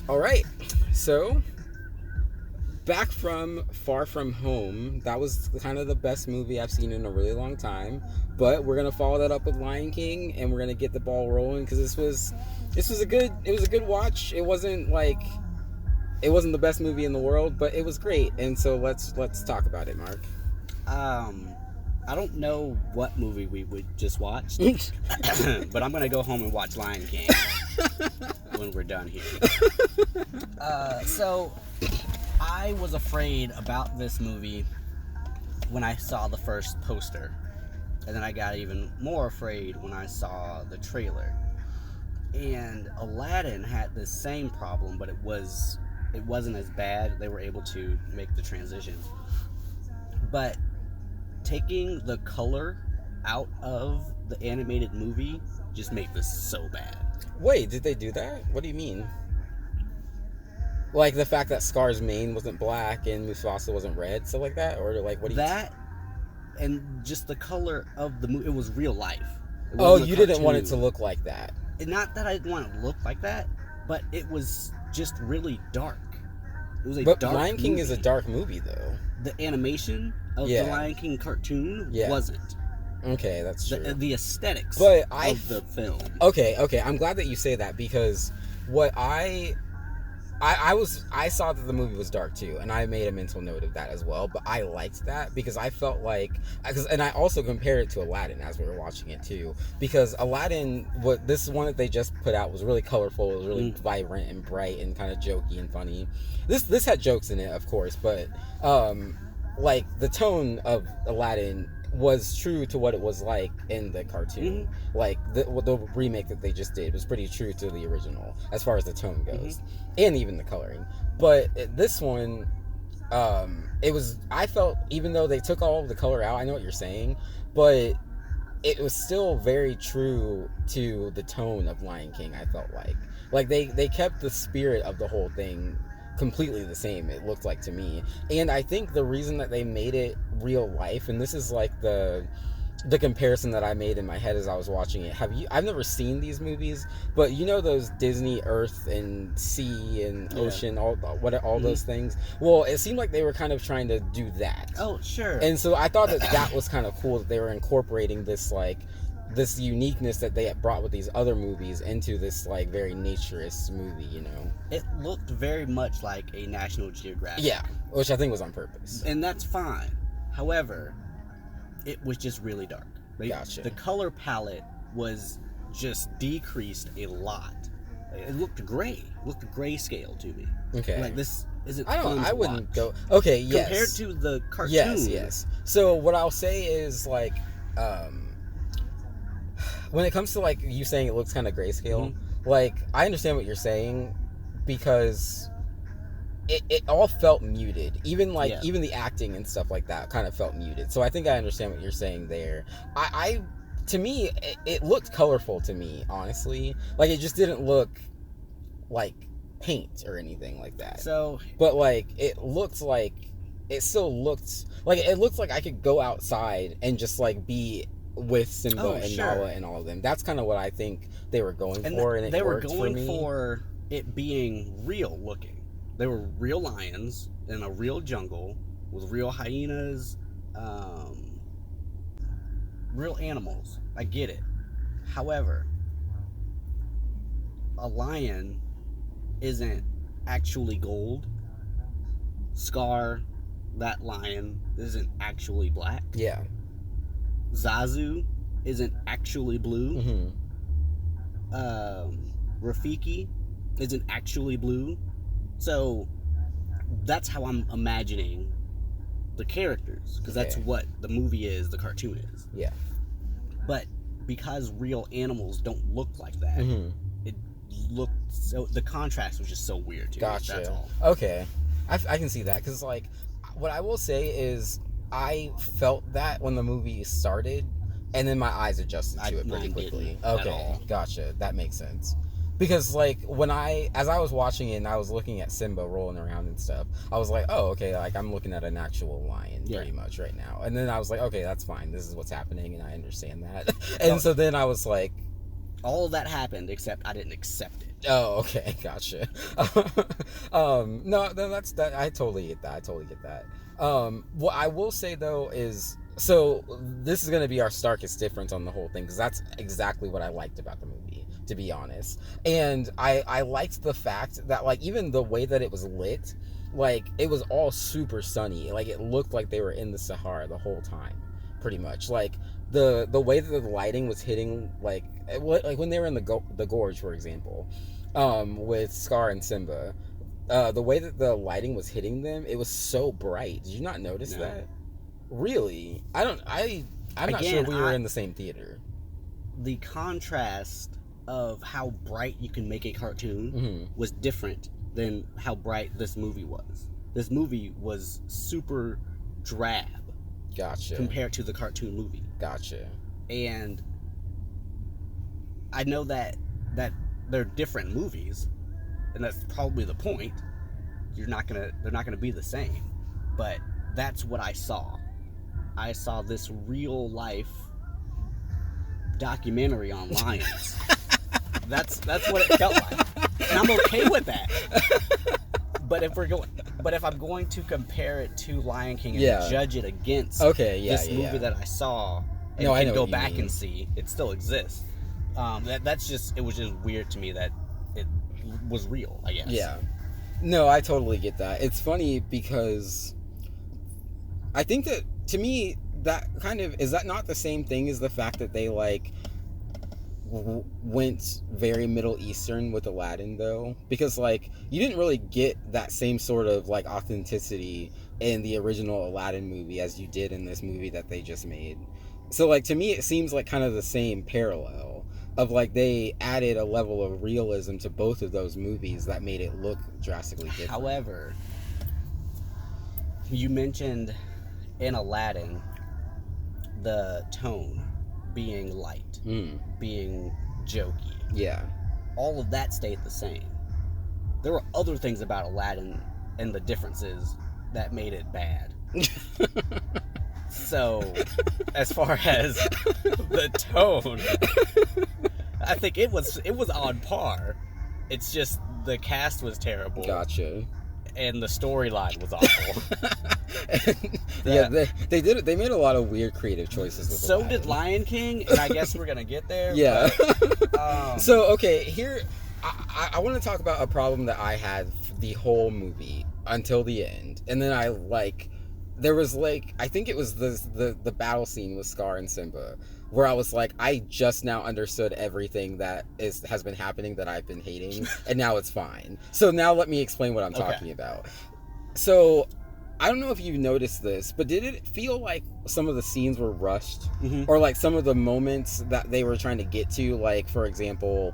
All right, so back from Far From Home, that was kind of the best movie I've seen in a really long time. But we're gonna follow that up with Lion King, and we're gonna get the ball rolling because this was a good watch. It wasn't the best movie in the world, but it was great. And so let's talk about it, Mark. I don't know what movie we would just watch, but I'm gonna go home and watch Lion King when we're done here. So I was afraid about this movie when I saw the first poster, and then I got even more afraid when I saw the trailer. And Aladdin had the same problem, but it wasn't as bad. They were able to make the transition, but taking the color out of the animated movie just made this so bad. Wait, did they do that? What do you mean? Like the fact that Scar's mane wasn't black and Mufasa wasn't red, stuff like that? Or like, what do you... That, and just the color of the movie, it was real life. Oh, you didn't want it to look like that. Not that I didn't want it to look like that, but it was just really dark. It was But dark Lion King movie. is a dark movie, though. The animation of the Lion King cartoon wasn't. Okay, that's true. The aesthetics of the film. Okay, I'm glad that you say that, because what I saw that the movie was dark too, and I made a mental note of that as well, but I liked that because I felt like, and I also compared it to Aladdin as we were watching it too, because Aladdin, this one that they just put out was really colorful, it was really vibrant and bright and kind of jokey and funny. This had jokes in it, of course, but like the tone of Aladdin was true to what it was like in the cartoon. Like the remake that they just did was pretty true to the original as far as the tone goes, and even the coloring. But this one, I felt, even though they took all of the color out, I know what you're saying, but it was still very true to the tone of Lion King. I felt like they kept the spirit of the whole thing completely the same, it looked like to me. And I think the reason that they made it real life, and this is like the comparison that I made in my head as I was watching it. I've never seen these movies, but you know those Disney Earth and Sea and Ocean, all those things? Well, it seemed like they were kind of trying to do that. Oh, sure. And so I thought that was kind of cool that they were incorporating this this uniqueness that they had brought with these other movies into this like very naturist movie, you know. It looked very much like a National Geographic. Yeah, which I think was on purpose. And that's fine. However, it was just really dark. Gotcha. The color palette was just decreased a lot. It looked gray. It looked grayscale to me. Okay. Like, this isn't I wouldn't go... Okay, yes. Compared to the cartoon. Yes. So what I'll say is like... when it comes to like you saying it looks kind of grayscale, like I understand what you're saying, because it all felt muted. Even even the acting and stuff like that kind of felt muted. So I think I understand what you're saying there. To me, it looked colorful to me, honestly. Like, it just didn't look like paint or anything like that. So, but like it still looked like I could go outside and just like be with Simba and Nala and all of them. That's kind of what I think they were going for, and they were going for it being real looking. They were real lions in a real jungle with real hyenas, real animals. I get it. However, a lion isn't actually gold. Scar, that lion, isn't actually black. Yeah. Zazu isn't actually blue. Rafiki isn't actually blue. So that's how I'm imagining the characters, because that's what the movie is, the cartoon is. Yeah. But because real animals don't look like that, it looked so, the contrast was just so weird to me. That's all. Okay. I can see that, because like what I will say is I felt that when the movie started, and then my eyes adjusted to it pretty quickly. Okay, gotcha. That makes sense. Because like as I was watching it and I was looking at Simba rolling around and stuff, I was like, oh, okay, like I'm looking at an actual lion pretty much right now. And then I was like, okay, that's fine. This is what's happening, and I understand that. And so then I was like, All of that happened, except I didn't accept it. Oh, okay, gotcha. No, that's that. I totally get that. I totally get that. What I will say though is, so this is gonna be our starkest difference on the whole thing, because that's exactly what I liked about the movie, to be honest. And I liked the fact that, like, even the way that it was lit, like, it was all super sunny. Like, it looked like they were in the Sahara the whole time, pretty much. Like, the way that the lighting was hitting, like when they were in the gorge, for example, with Scar and Simba, the way that the lighting was hitting them, it was so bright. Did you not notice that? Really? I'm not sure we were in the same theater. The contrast of how bright you can make a cartoon was different than how bright this movie was. This movie was super drab. Gotcha. Compared to the cartoon movie. Gotcha. And I know that they're different movies, and that's probably the point. They're not gonna be the same. But that's what I saw. I saw this real life documentary on lions. That's what it felt like. And I'm okay with that. But if I'm going to compare it to Lion King and judge it against this movie that I saw and can go back and see, it still exists. It was just weird to me that it was real, I guess. Yeah. No, I totally get that. It's funny because I think that, to me, that kind of, is that not the same thing as the fact that they, like, went very Middle Eastern with Aladdin, though? Because, like, you didn't really get that same sort of, like, authenticity in the original Aladdin movie as you did in this movie that they just made. So, like, to me, it seems like kind of the same parallel of, like, they added a level of realism to both of those movies that made it look drastically different. However, you mentioned in Aladdin the tone being light, being jokey. Yeah. All of that stayed the same. There were other things about Aladdin and the differences that made it bad. So, as far as the tone, I think it was on par. It's just the cast was terrible. Gotcha. And the storyline was awful. They made a lot of weird creative choices with So did Lion King, and I guess we're gonna get there. Yeah. But, so, okay, here I want to talk about a problem that I had the whole movie until the end, and then there was, like, I think it was the battle scene with Scar and Simba, where I was like, I just now understood everything that has been happening that I've been hating, and now it's fine. So now let me explain what I'm talking about. So, I don't know if you noticed this, but did it feel like some of the scenes were rushed? Or, like, some of the moments that they were trying to get to, like, for example,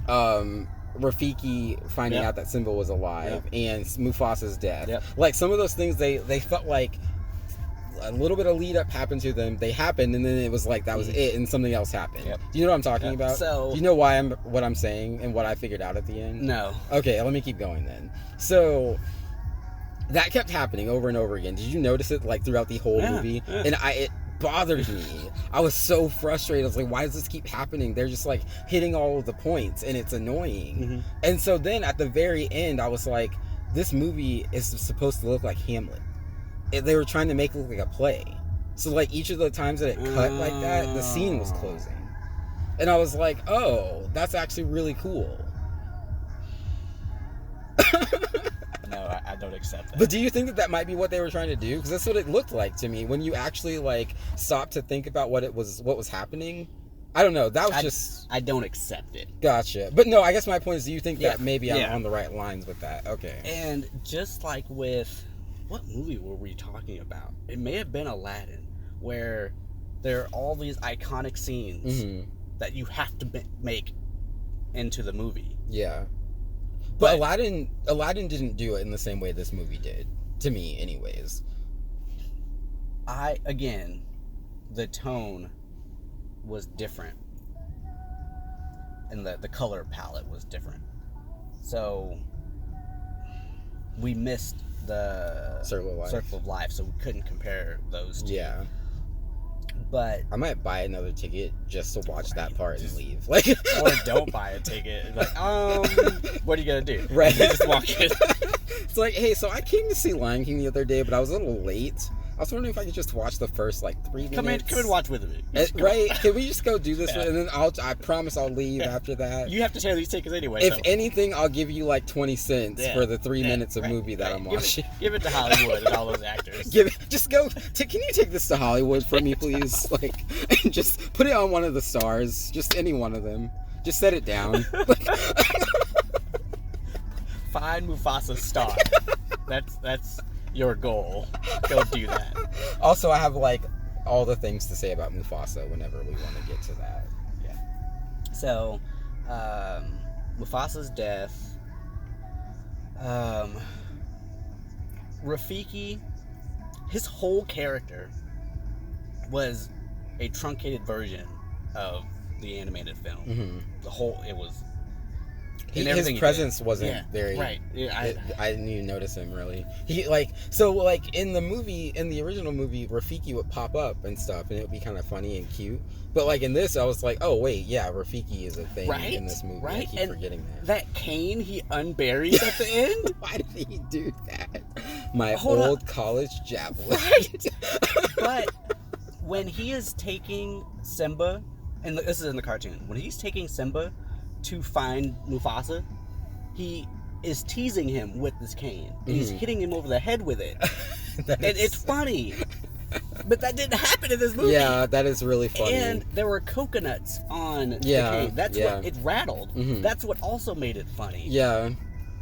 Rafiki finding out that Simba was alive and Mufasa's death. Like, some of those things, they felt like a little bit of lead up happened to them. They happened, and then it was like that was it, and something else happened. Do you know what I'm talking about? So, do you know what I'm saying and what I figured out at the end? No. Okay, let me keep going then. So that kept happening over and over again. Did you notice it, like, throughout the whole movie? And it bothered me. I was so frustrated. I was like, why does this keep happening? They're just, like, hitting all of the points, and it's annoying. And so then at the very end, I was like, this movie is supposed to look like Hamlet. They were trying to make it look like a play. So, like, each of the times that it cut like that, the scene was closing. And I was like, oh, that's actually really cool. No, I don't accept that. But do you think that might be what they were trying to do? Because that's what it looked like to me when you actually, like, stopped to think about what was happening. I don't know. That was I don't accept it. Gotcha. But no, I guess my point is, do you think that maybe I'm on the right lines with that? Okay. And just like with, what movie were we talking about? It may have been Aladdin, where there are all these iconic scenes that you have to make into the movie. Yeah. But Aladdin didn't do it in the same way this movie did, to me anyways. Again, the tone was different, and the color palette was different. So we missed the Circle of Life, so we couldn't compare those two. Yeah. But I might buy another ticket just to watch that part and just- leave. Like, or don't buy a ticket. Like, what are you gonna do? Right. Just walk in. It's like, hey, so I came to see Lion King the other day, but I was a little late. I was wondering if I could just watch the first 3 minutes. Come and watch with me. Right? Can we just go do this? Yeah. And then I promise I'll leave after that. You have to share these tickets anyway. If so. anything, I'll give you 20 cents for the 3 minutes of movie that I'm watching. Give it to Hollywood and all those actors. Just go. Can you take this to Hollywood for me, please? And just put it on one of the stars. Just any one of them. Just set it down. Find Mufasa's star. That's your goal. Go do that. Also, I have all the things to say about Mufasa whenever we want to get to that. Yeah. So, Mufasa's death. Rafiki, his whole character was a truncated version of the animated film. Mm-hmm. It was. His presence wasn't very. Right. Yeah, I didn't even notice him really. He in the movie, in the original movie, Rafiki would pop up and stuff, and it would be kind of funny and cute. But in this, I was like, oh wait, yeah, Rafiki is a thing in this movie. Right. I keep forgetting that. That cane he unburies at the end. Why did he do that? My old college javelin. Right. But when he is taking Simba, and this is in the cartoon, when he's taking Simba to find Mufasa, he is teasing him with this cane. And he's hitting him over the head with it. And it's funny. But that didn't happen in this movie. Yeah, that is really funny. And there were coconuts on the cane. That's what it rattled. Mm-hmm. That's what also made it funny. Yeah.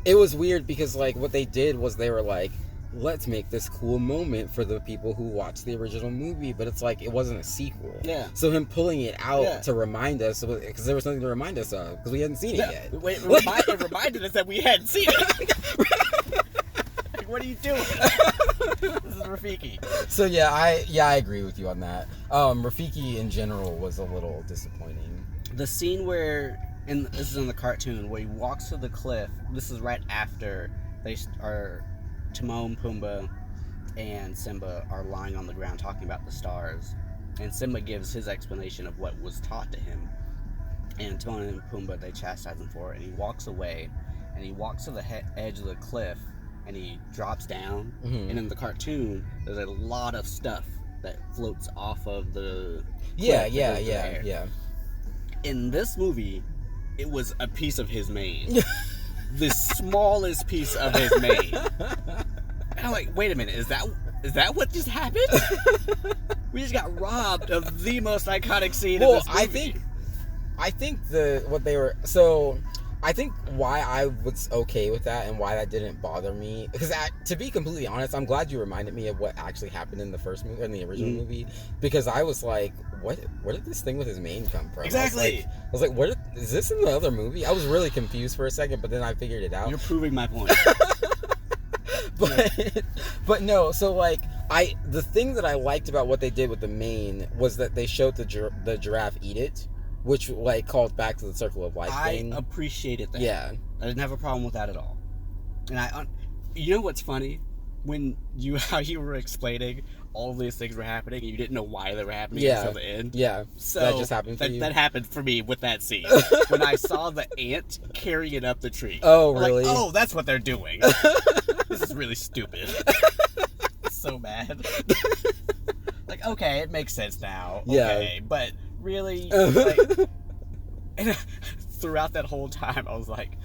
It was weird because what they did was they were like, let's make this cool moment for the people who watched the original movie, but it's it wasn't a sequel. Yeah. So him pulling it out to remind us, because there was something to remind us of, because we hadn't seen it yet. It reminded us that we hadn't seen it. What are you doing? This is Rafiki. So I agree with you on that. Rafiki in general was a little disappointing. The scene where, and this is in the cartoon, where he walks to the cliff. This is right after they are. Timon, Pumbaa, and Simba are lying on the ground talking about the stars, and Simba gives his explanation of what was taught to him, and Timon and Pumbaa, they chastise him for it, and he walks away, and he walks to the edge of the cliff, and he drops down, and in the cartoon, there's a lot of stuff that floats off of the cliff. Yeah. In this movie, it was a piece of his mane. The smallest piece of his mane. And I'm like, wait a minute, is that what just happened? We just got robbed of the most iconic scene in this movie. I think I think why I was okay with that and why that didn't bother me, because to be completely honest, I'm glad you reminded me of what actually happened in the first movie, in the original movie, because I was like, where did this thing with his mane come from? Exactly. I was like, is this in the other movie? I was really confused for a second, but then I figured it out. You're proving my point. But no, so the thing that I liked about what they did with the mane was that they showed the giraffe eat it, which called back to the circle of life thing. I appreciated that. Yeah, I didn't have a problem with that at all. And you know what's funny? How you were explaining all these things were happening, and you didn't know why they were happening until the end. Yeah, so that just happened for you. That happened for me with that scene when I saw the ant carrying it up the tree. Oh, really? Oh, that's what they're doing. This is really stupid. So mad. Okay, it makes sense now. Okay, but really, and throughout that whole time, I was like,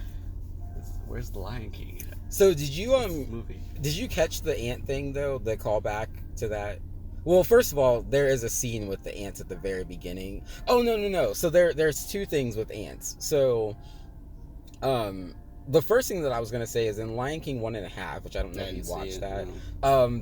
"Where's the Lion King?" So did you catch the ant thing though? The callback to that? Well, first of all, there is a scene with the ants at the very beginning. Oh no. So there's two things with ants. So, the first thing that I was gonna say is in Lion King 1.5, which I don't know if you watched that. No.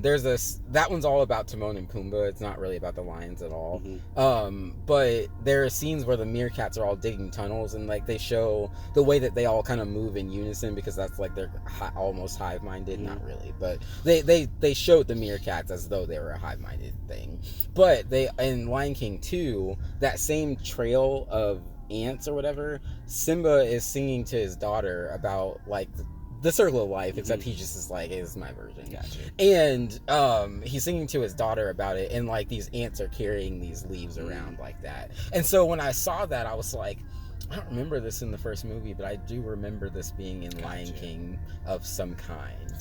That one's all about Timon and Pumbaa. It's not really about the lions at all. Mm-hmm. But there are scenes where the meerkats are all digging tunnels, and they show the way that they all kind of move in unison, because that's they're almost hive-minded. Mm-hmm. Not really, but they showed the meerkats as though they were a hive-minded thing. But in Lion King 2, that same trail of ants or whatever, Simba is singing to his daughter about The Circle of Life, except he just is like, hey, this is my version. Gotcha. And he's singing to his daughter about it, and like these ants are carrying these leaves around like that. And so when I saw that, I was like, I don't remember this in the first movie, but I do remember this being in Lion King of some kind.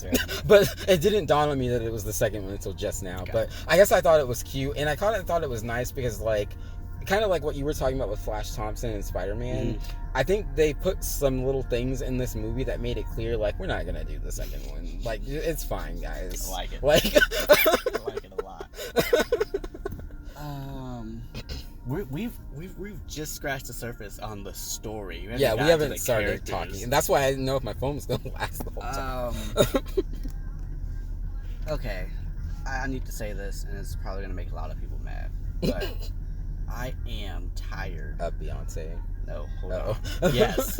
But it didn't dawn on me that it was the second one until just now. But I guess I thought it was cute, and I kind of thought it was nice because, like, kind of like what you were talking about with Flash Thompson and Spider-Man, I think they put some little things in this movie that made it clear, like, we're not gonna do the second one. Like, it's fine, guys. I like it. Like, I like it a lot. We've just scratched the surface on the story. We haven't started talking, and that's why I didn't know if my phone was gonna last the whole time. Okay, I need to say this, and it's probably gonna make a lot of people mad, but I am tired of Beyonce. No, hold on. Yes.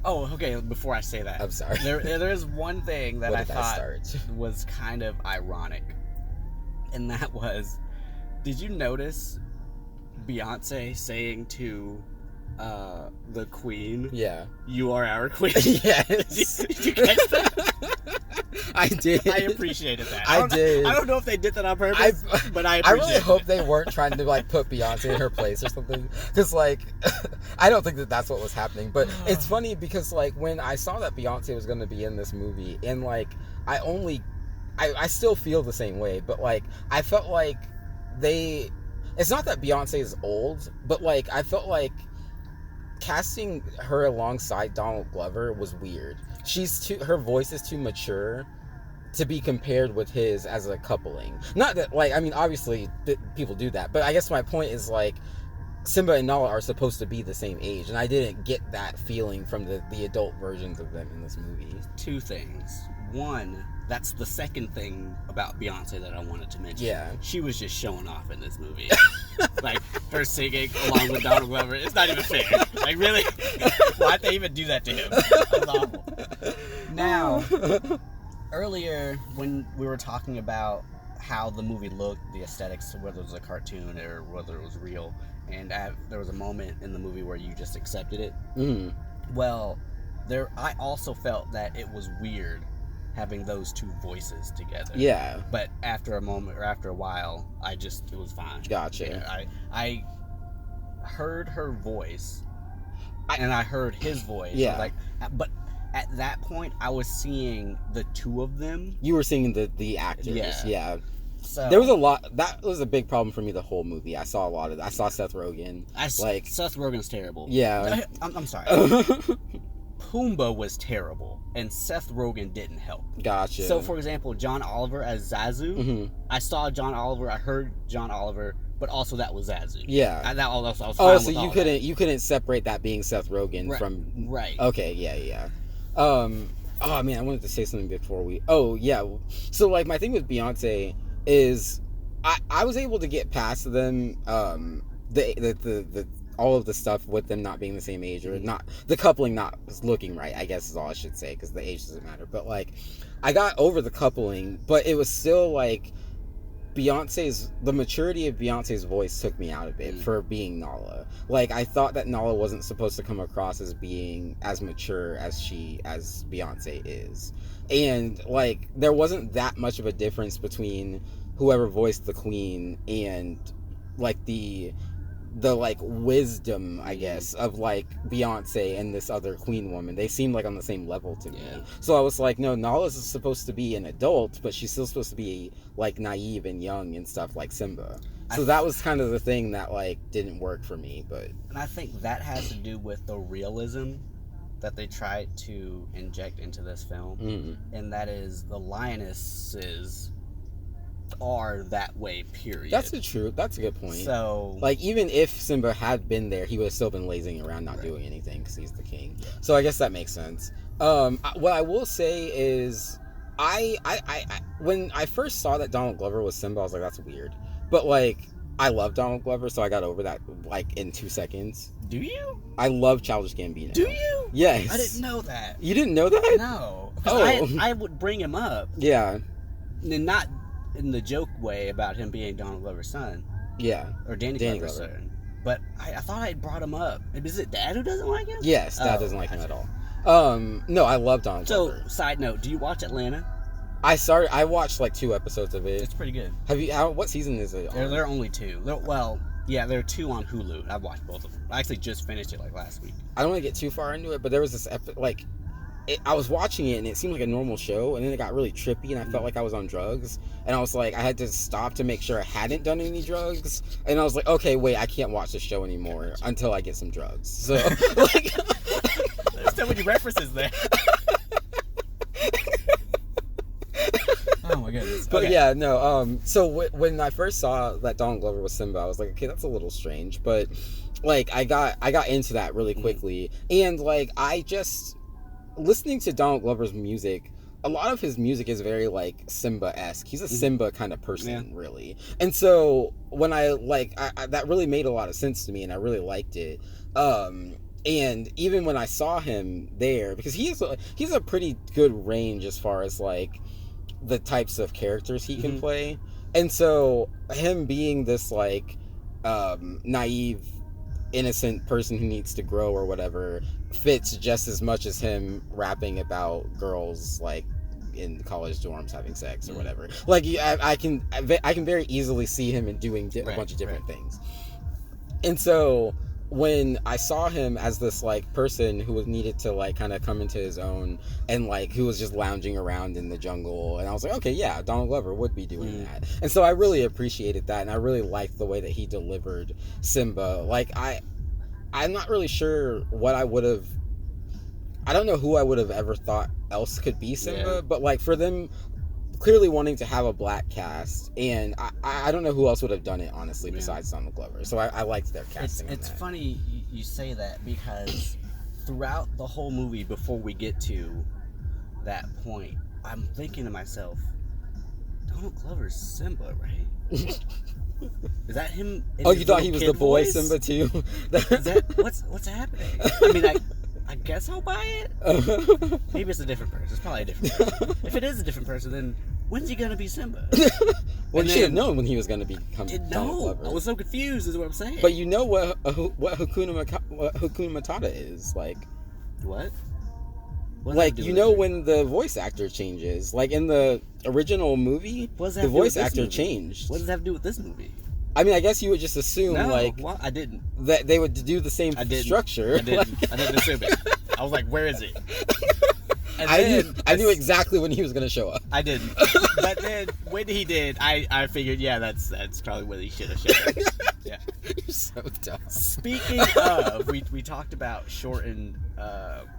Oh, okay. Before I say that, I'm sorry. There is one thing that I thought was kind of ironic, and that was, did you notice Beyonce saying to the Queen, "Yeah, you are our Queen"? Yes. Did you catch that? I did. I appreciated that. I did. I don't know if they did that on purpose, but I appreciate really hope they weren't trying to like put Beyonce in her place or something. Because like, I don't think that that's what was happening. But it's funny because like when I saw that Beyonce was going to be in this movie, and like I still feel the same way. But like I felt like it's not that Beyonce is old, but like I felt like casting her alongside Donald Glover was weird. Her voice is too mature to be compared with his as a coupling. Not that, like, I mean, obviously people do that, but I guess my point is like Simba and Nala are supposed to be the same age, and I didn't get that feeling from the adult versions of them in this movie. Two things. One, that's the second thing about Beyonce that I wanted to mention. Yeah. She was just showing off in this movie. Like, her singing along with Donald Glover. It's not even fair. Like, really? Why'd they even do that to him? That's awful. Now, earlier when we were talking about how the movie looked, the aesthetics, whether it was a cartoon or whether it was real, and there was a moment in the movie where you just accepted it. Well, I also felt that it was weird having those two voices together. Yeah. But after a moment or after a while, it was fine. Gotcha. Yeah, I heard her voice, and I heard his voice. Yeah. But at that point, I was seeing the two of them. You were seeing the actors. Yeah. So there was a lot. That was a big problem for me the whole movie. I saw a lot of that. I saw Seth Rogen. Seth Rogen's terrible. Yeah. I'm sorry. Pumbaa was terrible, and Seth Rogen didn't help. Gotcha. So, for example, John Oliver as Zazu, I saw John Oliver, I heard John Oliver, but also that was Zazu. Yeah. I was fine so with you couldn't separate that being Seth Rogen from right. Okay, yeah. Oh man, I wanted to say something before we. Oh yeah. So like my thing with Beyonce is, I was able to get past them. The all of the stuff with them not being the same age, or not the coupling not looking right, I guess is all I should say, because the age doesn't matter. But like, I got over the coupling, but it was still like the maturity of Beyonce's voice took me out of it for being Nala. Like, I thought that Nala wasn't supposed to come across as being as mature as Beyonce is. And like, there wasn't that much of a difference between whoever voiced the Queen and like the like wisdom, I guess, of like Beyonce and this other Queen woman. They seemed like on the same level to me. So I was like, no, Nala's is supposed to be an adult, but she's still supposed to be like naive and young and stuff like Simba. So that was kind of the thing that like didn't work for me. And I think that has to do with the realism that they tried to inject into this film, and that is the lionesses are that way, period. That's a good point. So like, even if Simba had been there, he would have still been lazing around not doing anything because he's the king. So I guess that makes sense. What I will say is I when I first saw that Donald Glover was Simba, I was like, that's weird. But like, I love Donald Glover, so I got over that like in 2 seconds. Do you? I love Childish Gambino. Do you? Yes. I didn't know that. You didn't know that? No. Oh. I would bring him up. Yeah. And not in the joke way about him being Donald Glover's son. Yeah. Or Danny Glover's son. But I thought I brought him up. Is it Dad who doesn't like him? Yes, Dad doesn't like him at all. No, I love Donald So, Glover. side note, do you watch Atlanta? I watched like 2 episodes of it. It's pretty good. What season is it on? There are only 2. There are 2 on Hulu. I've watched both of them. I actually just finished it like last week. I don't want to get too far into it, but there was this I was watching it and it seemed like a normal show, and then it got really trippy and I felt like I was on drugs, and I was like, I had to stop to make sure I hadn't done any drugs, and I was like, okay, wait, I can't watch this show anymore until I get some drugs. So like, There's so many references there. Oh my goodness. but Okay. yeah, no. So when I first saw that Donald Glover was Simba, I was like, okay, that's a little strange, but like I got into that really quickly, and like I just listening to Donald Glover's music. A lot of his music is very like Simba-esque. He's a Simba kind of person, really. And so when I that really made a lot of sense to me, and I really liked it. And even when I saw him there, because he's a pretty good range as far as like the types of characters he can play. And so him being this like naive, innocent person who needs to grow or whatever fits just as much as him rapping about girls like in college dorms having sex or whatever. Like I can very easily see him in doing a bunch of different things. And so when I saw him as this like person who needed to like kind of come into his own, and like who was just lounging around in the jungle, and I was like, okay, yeah, Donald Glover would be doing that. And so I really appreciated that, and I really liked the way that he delivered Simba. Like I'm not really sure what I don't know who I would have ever thought else could be Simba, but like for them clearly wanting to have a black cast, and I don't know who else would have done it, honestly, besides Donald Glover. So I liked their casting. It's funny you say that, because throughout the whole movie, before we get to that point, I'm thinking to myself, Donald Glover's Simba, right? Is that him? Oh, you thought he was the boy voice? Simba too? Is that what's happening? I mean, I guess I'll buy it. Maybe it's a different person. It's probably a different person. If it is a different person, then when's he gonna be Simba? Well, you should have known when he was gonna become Donald Glover. I was so confused, is what I'm saying. But you know what Hakuna Matata is like. What? Like, you know when the voice actor changes, like in the original movie, the voice actor changed. What does that have to do with this movie? I mean, I guess you would just assume I didn't. That they would do the same structure. I didn't assume it. I was like, where is he? And I knew exactly when he was going to show up. I didn't. But then when he did, I figured, yeah, that's probably when he should have showed up. Yeah. You're so dumb. Speaking of, we talked about shortened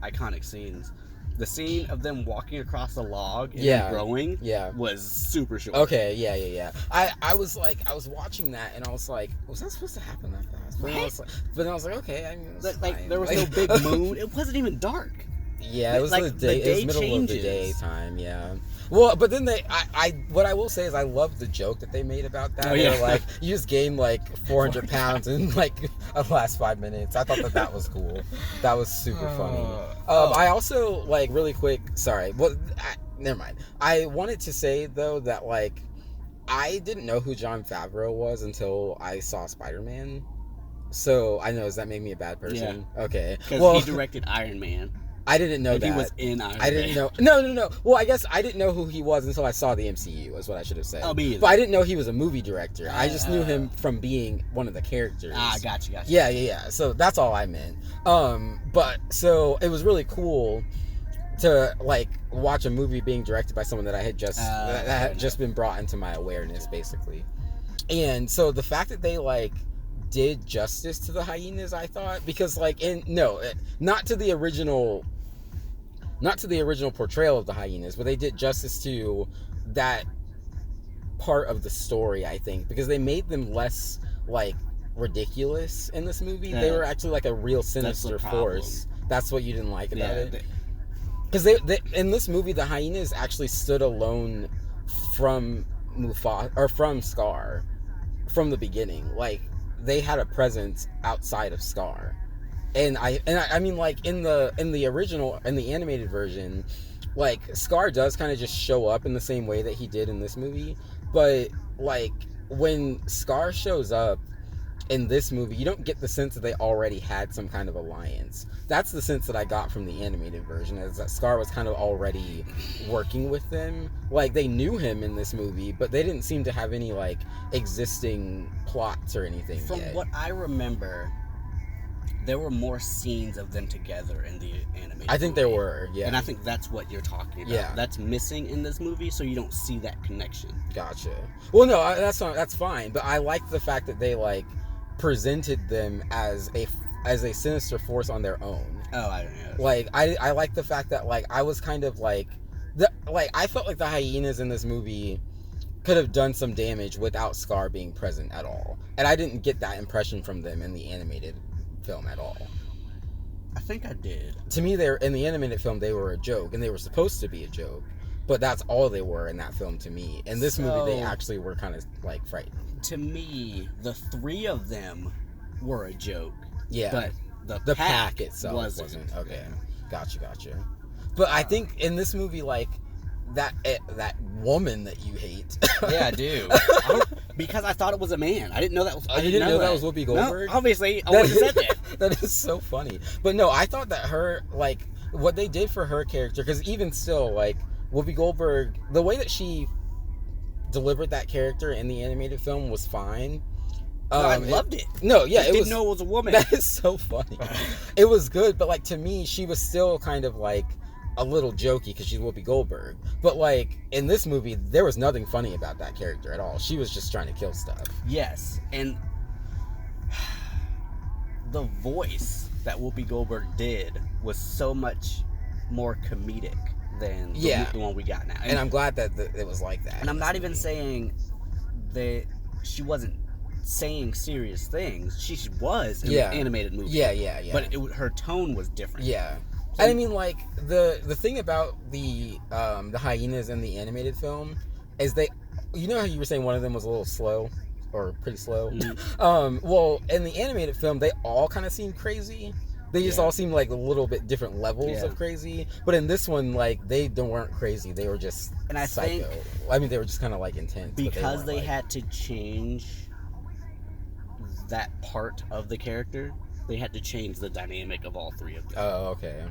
iconic scenes. The scene of them walking across the log and growing was super short. Okay, yeah. I was watching that and I was like, was that supposed to happen that fast? But then I was like, okay, I mean, there was no big moon. It wasn't even dark. Yeah, it was like the day. It was middle of the daytime. Yeah. Well, but then what I will say is I love the joke that they made about that. They're like, you just gained like 400 pounds in like the last 5 minutes. I thought that was cool. That was super funny. I also like really quick. Sorry. Well, never mind. I wanted to say though that like I didn't know who Jon Favreau was until I saw Spider-Man. So I know, does that make me a bad person? Yeah. Okay. Because he directed Iron Man. I didn't know that. He was in Iron Man. I didn't know. No. Well, I guess I didn't know who he was until I saw the MCU, is what I should have said. Oh, me either. But I didn't know he was a movie director. I just knew him from being one of the characters. Gotcha. Yeah. So that's all I meant. But so it was really cool to like watch a movie being directed by someone that I had just that had just been brought into my awareness, basically. And so the fact that they like did justice to the hyenas, I thought, because like not to the original portrayal of the hyenas, but they did justice to that part of the story, I think, because they made them less like ridiculous in this movie. They were actually like a real sinister force. That's what you didn't like about it, because they in this movie the hyenas actually stood alone from Mufasa or from Scar from the beginning. Like they had a presence outside of Scar, and I mean, like in the original, in the animated version, like Scar does kind of just show up in the same way that he did in this movie, but like when Scar shows up in this movie, you don't get the sense that they already had some kind of alliance. That's the sense that I got from the animated version, is that Scar was kind of already working with them. Like, they knew him in this movie, but they didn't seem to have any, like, existing plots or anything From yet. what I remember, there were more scenes of them together in the animated I think movie. there were, yeah. And I think that's what you're talking about. Yeah. That's missing in this movie, so you don't see that connection. Gotcha. Well, no, that's fine, but I like the fact that they, like, presented them as a sinister force on their own. Oh, I don't know. Like, I like the fact that, like, I was kind of like I felt like the hyenas in this movie could have done some damage without Scar being present at all, and I didn't get that impression from them in the animated film at all. I think I did. To me, in the animated film, they were a joke, and they were supposed to be a joke, but that's all they were in that film to me. In this movie, they actually were kind of, like, frightened. To me, the three of them were a joke. Yeah. But the pack itself wasn't. Okay. Gotcha. But I think in this movie, like, that woman that you hate. Yeah, I do. Because I thought it was a man. I didn't know that was. You didn't know that was Whoopi Goldberg? No, obviously, I wouldn't have said that. That is so funny. But no, I thought that her, like, what they did for her character, because even still, like, Whoopi Goldberg, the way that she delivered that character in the animated film was fine. No, I loved it. No, yeah, I didn't know it was a woman. That is so funny. It was good, but, like, to me, she was still kind of, like, a little jokey because she's Whoopi Goldberg. But, like, in this movie, there was nothing funny about that character at all. She was just trying to kill stuff. Yes, and the voice that Whoopi Goldberg did was so much more comedic than the one we got now. And I'm glad that it was like that. And I'm not even saying that she wasn't saying serious things. She was in the animated movie. Yeah. But her tone was different. Yeah. So, I mean, like, the thing about the hyenas in the animated film is you know how you were saying one of them was a little slow, or pretty slow? Mm-hmm. Well, in the animated film, they all kind of seem crazy. They just all seem like a little bit different levels of crazy. But in this one, like, they weren't crazy. They were just psycho. I mean, they were just kind of, like, intense. Because they had to change that part of the character, they had to change the dynamic of all three of them. Oh, okay.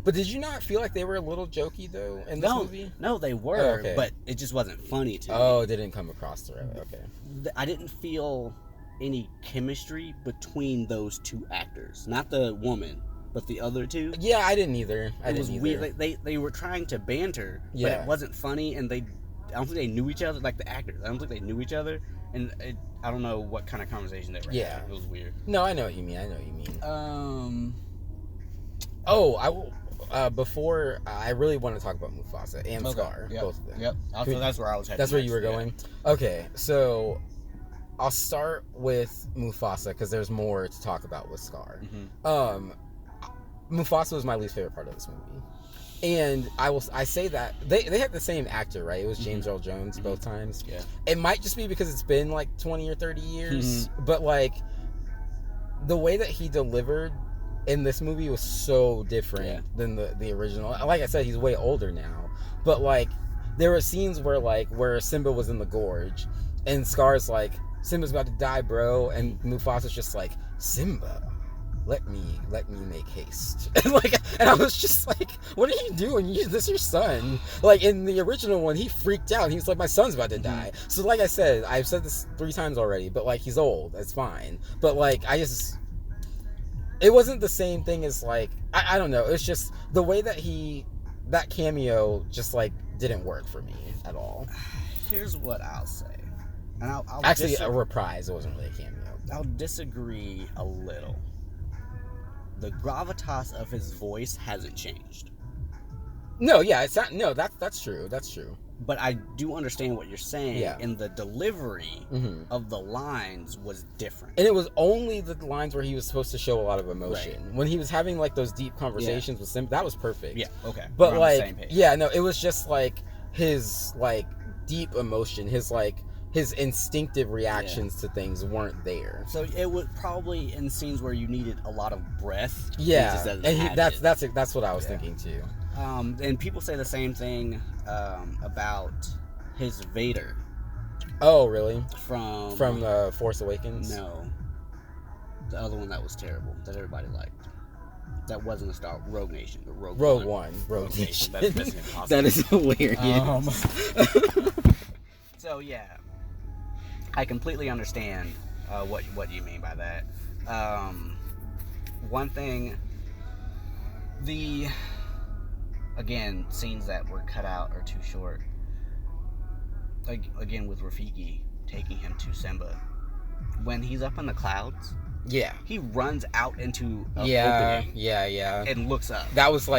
But did you not feel like they were a little jokey, though, in this movie? No, they were, but it just wasn't funny to me. Oh, it didn't come across the right way. Okay. I didn't feel any chemistry between those two actors. Not the woman, but the other two. Yeah, I didn't either. It was weird. They were trying to banter, but it wasn't funny, and I don't think they knew each other, like the actors. I don't think they knew each other, and I don't know what kind of conversation they were having. It was weird. No, I know what you mean. Before I really want to talk about Mufasa and Scar, both of them. Yep. That's where I was headed. That's where you were going? Okay, so I'll start with Mufasa because there's more to talk about with Scar. Mm-hmm. Mufasa was my least favorite part of this movie. And I say that they had the same actor, right? It was James Earl Jones both times. Yeah. It might just be because it's been like 20 or 30 years, but like the way that he delivered in this movie was so different than the original. Like I said, he's way older now, but like there were scenes where Simba was in the gorge, and Scar's like, Simba's about to die, bro, and Mufasa's just like, Simba, let me make haste. and I was just like, what are you doing? This is your son. Like in the original one, he freaked out. He was like, my son's about to die. So like I said, I've said this 3 times already, but like he's old. That's fine. But like it wasn't the same thing as like I don't know. It's just the way that cameo just like didn't work for me at all. Here's what I'll say, and I'll actually a reprise. It wasn't really a cameo. I'll disagree a little. The gravitas of his voice hasn't changed. No, yeah, it's not. No, that's true. That's true. But I do understand what you're saying. Yeah. And the delivery of the lines was different. And it was only the lines where he was supposed to show a lot of emotion. Right. When he was having like those deep conversations with Simba, that was perfect. Yeah. Okay. But like, it was just like his like deep emotion, his instinctive reactions to things weren't there. So it would probably in scenes where you needed a lot of breath. Yeah, and that's what I was thinking too. And people say the same thing about his Vader. Oh, really? From Force Awakens? No, the other one that was terrible that everybody liked. That wasn't a Star Rogue Nation, but Rogue One. Rogue Nation. Nation. That's Mission Impossible. That is hilarious. So yeah, I completely understand what you mean by that. One thing, again, scenes that were cut out or too short. Like again with Rafiki taking him to Simba, when he's up in the clouds. Yeah. He runs out into an opening. Yeah. And looks up. That was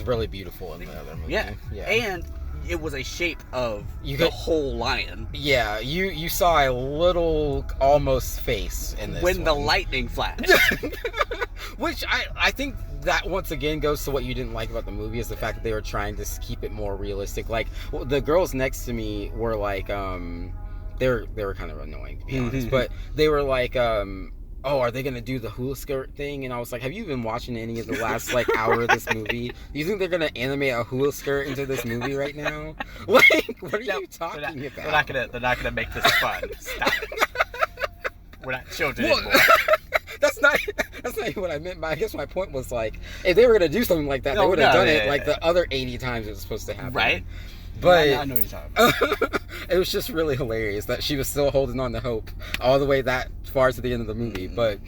really beautiful in the other movie. Yeah. And it was a shape of the whole lion. Yeah, you saw a little almost face in this when the one. lightning flashed. Which I think that once again goes to what you didn't like about the movie is the fact that they were trying to keep it more realistic. Like the girls next to me were like they were kind of annoying to be honest, but they were like oh, are they gonna do the hula skirt thing? And I was like, have you been watching any of the last hour of this movie? Do you think they're gonna animate a hula skirt into this movie right now? Like, what are you talking about? They're not gonna make this fun. Stop it. We're not children anymore. That's not even what I meant. But I guess my point was if they were gonna do something like that, they would have done it the other 80 times it was supposed to happen. Right. But I know what you're talking about. It was just really hilarious that she was still holding on to hope all the way that far to the end of the movie. But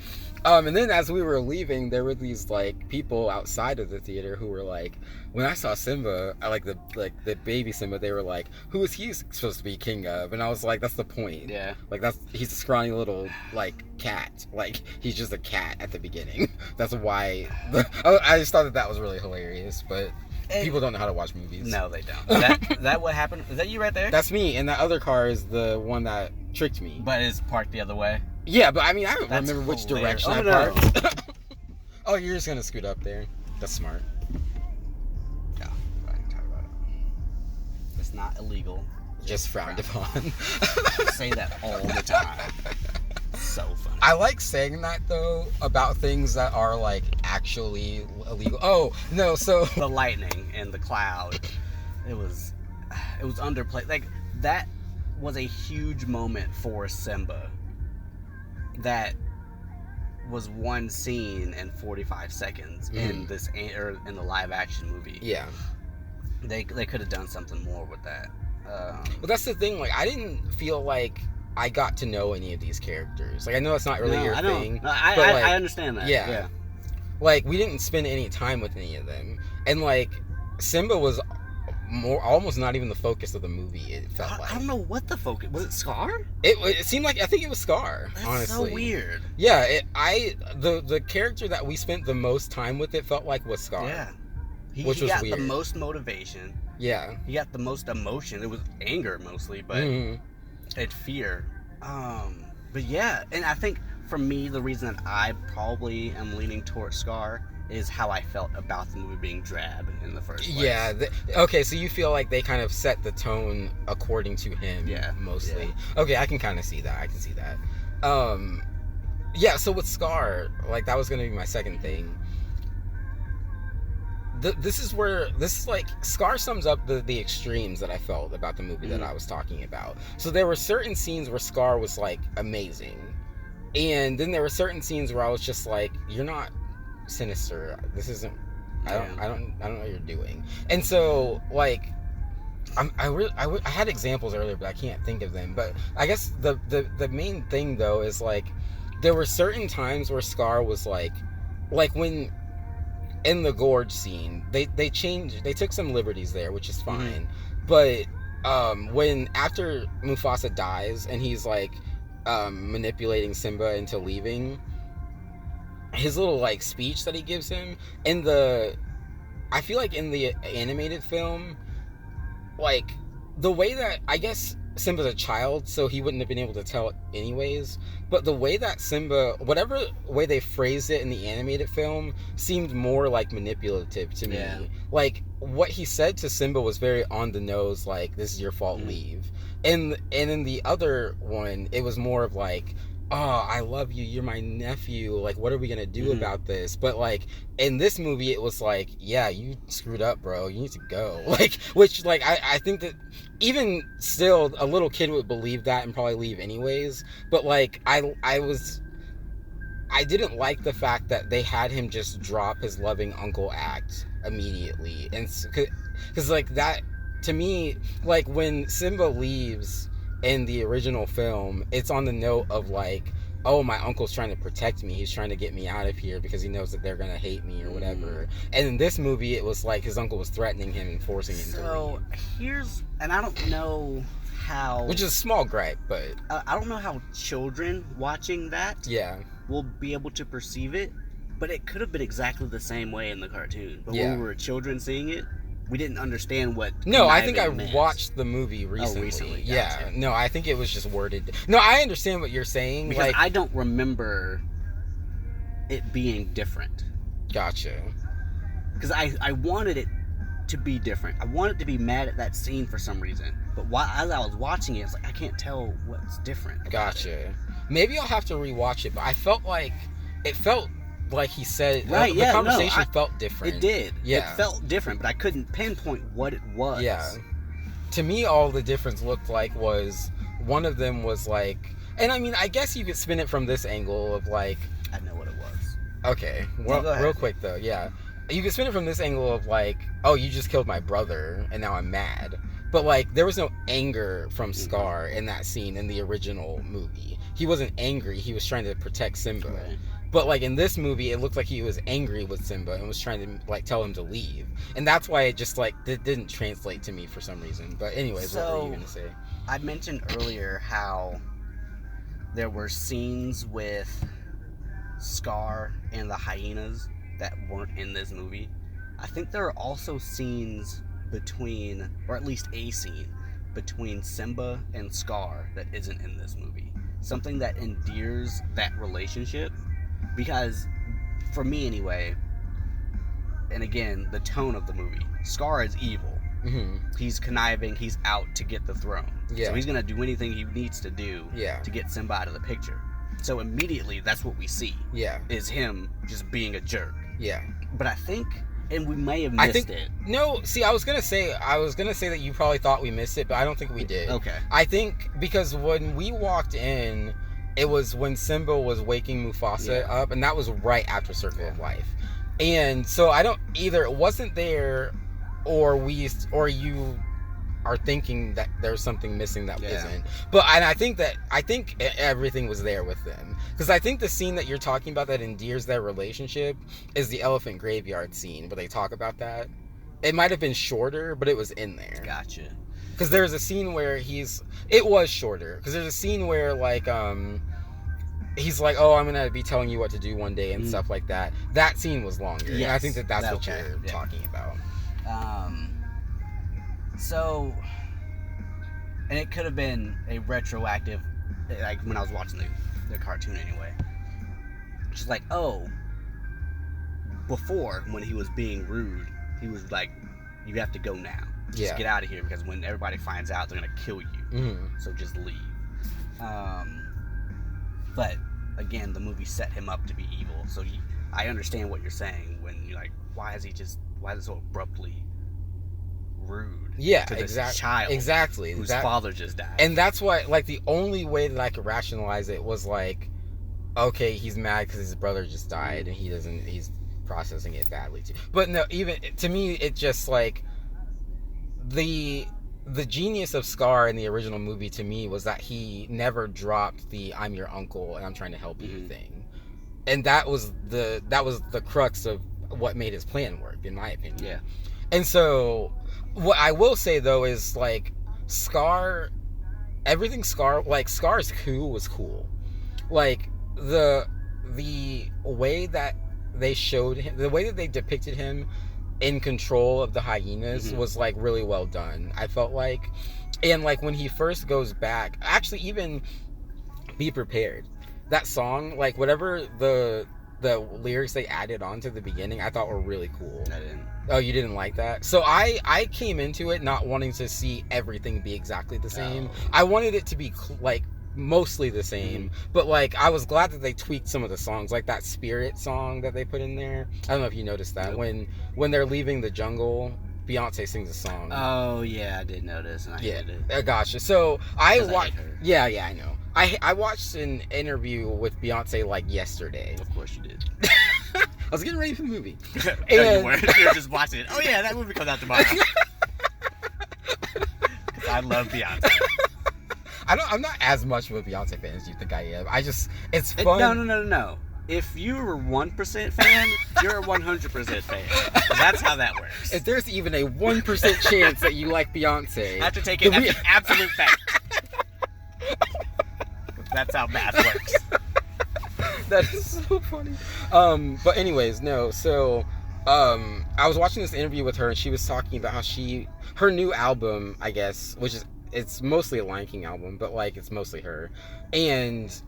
and then as we were leaving, there were these people outside of the theater who were when I saw Simba, the baby Simba, they were like, who is he supposed to be king of? And I was like, that's the point. Yeah. He's a scrawny little cat. He's just a cat at the beginning. That's why I just thought that was really hilarious. But people don't know how to watch movies. No, they don't. That what happened? Is that you right there? That's me, and that other car is the one that tricked me. But it's parked the other way. Yeah, but I mean, I don't remember which direction I parked. Oh, you're just gonna scoot up there. That's smart. Yeah, I can talk about it. It's not illegal. Just frowned upon. Say that all the time. So funny. I like saying that though about things that are actually illegal. Oh no, so the lightning and the cloud, it was underplayed. That was a huge moment for Simba. That was one scene in 45 seconds in the live action movie. Yeah, they could have done something more with that. But that's the thing. I didn't feel like I got to know any of these characters. I know it's not really your thing. I understand that. Yeah. We didn't spend any time with any of them. And Simba was almost not even the focus of the movie, it felt like. I don't know what the focus was. It Scar? It seemed I think it was Scar. That's honestly so weird. Yeah, the character that we spent the most time with, it felt like, was Scar. Yeah. He was got weird. the most motivation. Yeah. He got the most emotion. It was anger mostly, but and fear. But yeah, and I think for me, the reason that I probably am leaning towards Scar is how I felt about the movie being drab in the first place. Yeah. Okay, so you feel like they kind of set the tone according to him. Yeah. Mostly. Yeah. Okay, I can kind of see that. I can see that. Yeah. So with Scar, that was gonna be my second thing. This is Scar sums up the extremes that I felt about the movie that I was talking about. So there were certain scenes where Scar was amazing, and then there were certain scenes where I was just you're not sinister. This isn't. I don't know what you're doing. And so I had examples earlier, but I can't think of them. But I guess the main thing though is there were certain times where Scar was when. In the gorge scene, they took some liberties there, which is fine. But when after Mufasa dies and he's manipulating Simba into leaving, his little speech that he gives him I feel in the animated film, the way that I guess Simba's a child, so he wouldn't have been able to tell it anyways. But the way that Simba, whatever way they phrased it in the animated film, seemed more manipulative to me. Yeah. What he said to Simba was very on the nose, this is your fault, leave. And in the other one, it was more of oh, I love you, you're my nephew, like, what are we gonna do Mhm. about this? But like in this movie it was like, yeah, you screwed up, bro, you need to go. Like, which, like, I think that even still a little kid would believe that and probably leave anyways. But like I didn't like the fact that they had him just drop his loving uncle act immediately, and because like that, to me, like when Simba leaves in the original film, it's on the note of like, oh, my uncle's trying to protect me, he's trying to get me out of here because he knows that they're gonna hate me or whatever. And in this movie it was like his uncle was threatening him and forcing him to leave, And I don't know how, which is a small gripe, but I don't know how children watching that yeah. will be able to perceive it, but it could have been exactly the same way in the cartoon. But Yeah. when we were children seeing it, we didn't understand what. No, I think I conniving meant. watched the movie recently. recently, Yeah. gotcha. No, I think it was just worded. No, I understand what you're saying. Because like, I don't remember it being different. gotcha. Because I wanted it to be different. I wanted to be mad at that scene for some reason. But as I was watching it, it's like I can't tell what's different. about it. Gotcha. Maybe I'll have to rewatch it, but I felt like it felt like he said Right, the yeah, conversation felt different. It did. Yeah. It felt different, but I couldn't pinpoint what it was. Yeah. To me, all the difference looked like was one of them was like, and I mean, I guess you could spin it from this angle of like, I know what it was. okay, well, go ahead. real quick though, yeah. You can spin it from this angle of like, oh, you just killed my brother and now I'm mad. But like, there was no anger from Scar in that scene in the original movie. He wasn't angry, he was trying to protect Simba. Right. But like in this movie, it looked like he was angry with Simba and was trying to like tell him to leave. And that's why it just like didn't translate to me for some reason. But anyways, what were you gonna say? I mentioned earlier how there were scenes with Scar and the hyenas that weren't in this movie. I think there are also scenes between, or at least a scene between Simba and Scar that isn't in this movie. Something that endears that relationship, because for me anyway, and again, the tone of the movie, Scar is evil. Mm-hmm. He's conniving, he's out to get the throne. Yeah. So he's gonna do anything he needs to do Yeah. to get Simba out of the picture. So immediately that's what we see, Yeah. is him just being a jerk. Yeah. But I think, and we may have missed it. No, see, I was gonna say that you probably thought we missed it, but I don't think we did. Okay. I think because when we walked in, it was when Simba was waking Mufasa up, and that was right after Circle of Life. And so I don't either. It wasn't there, or you are thinking that there's something missing that isn't. But I think everything was there with them, because I think the scene that you're talking about that endears their relationship is the elephant graveyard scene where they talk about that. It might have been shorter, but it was in there. Gotcha. Because there's a scene where it was shorter, because there's a scene where like he's like, oh, I'm gonna be telling you what to do one day and stuff like that. That scene was longer. Yes. And I think that's what Okay. you're talking about. So, and it could have been a retroactive, like when I was watching the cartoon anyway. Just like, oh, before when he was being rude, he was like, you have to go now. Just get out of here, because when everybody finds out, they're gonna kill you. Mm-hmm. So just leave. But again, the movie set him up to be evil. So I understand what you're saying when you're like, why is it so abruptly rude? Yeah, to this exactly. child, Exactly. whose father just died. And that's why, like, the only way that I could rationalize it was like, okay, he's mad because his brother just died and he's processing it badly too. But no, even to me, it just like the genius of Scar in the original movie to me was that he never dropped the "I'm your uncle and I'm trying to help you" thing, and that was the crux of what made his plan work, in my opinion. Yeah. And so, what I will say though is like Scar's coup was cool. Like the way that they showed him, the way that they depicted him in control of the hyenas was like really well done, I felt like. And like when he first goes back, actually, even Be Prepared, that song, like whatever the lyrics they added on to the beginning, I thought were really cool. I didn't. Oh, you didn't like that? So I came into it not wanting to see everything be exactly the same. Oh. I wanted it to be like mostly the same. But like, I was glad that they tweaked some of the songs, like that Spirit song that they put in there. I don't know if you noticed that. Nope. When they're leaving the jungle, Beyonce sings a song. Oh yeah, I did notice, and I hated it. I gotcha. So I 'Cause I watched. hate her. Yeah, I know. I watched an interview with Beyonce like yesterday. Of course you did. I was getting ready for the movie. No, And- you weren't. You were just watching it. Oh yeah, that movie comes out tomorrow. Because I love Beyonce. I'm not as much of a Beyonce fan as you think I am. It's fun. No. If you're a 1% fan, you're a 100% fan. That's how that works. If there's even a 1% chance that you like Beyonce, I have to take it as an absolute fact. That's how math works. That is so funny. But anyways, no. So, I was watching this interview with her, and she was talking about how her new album, I guess, which is it's mostly a Lion King album, but like it's mostly her, and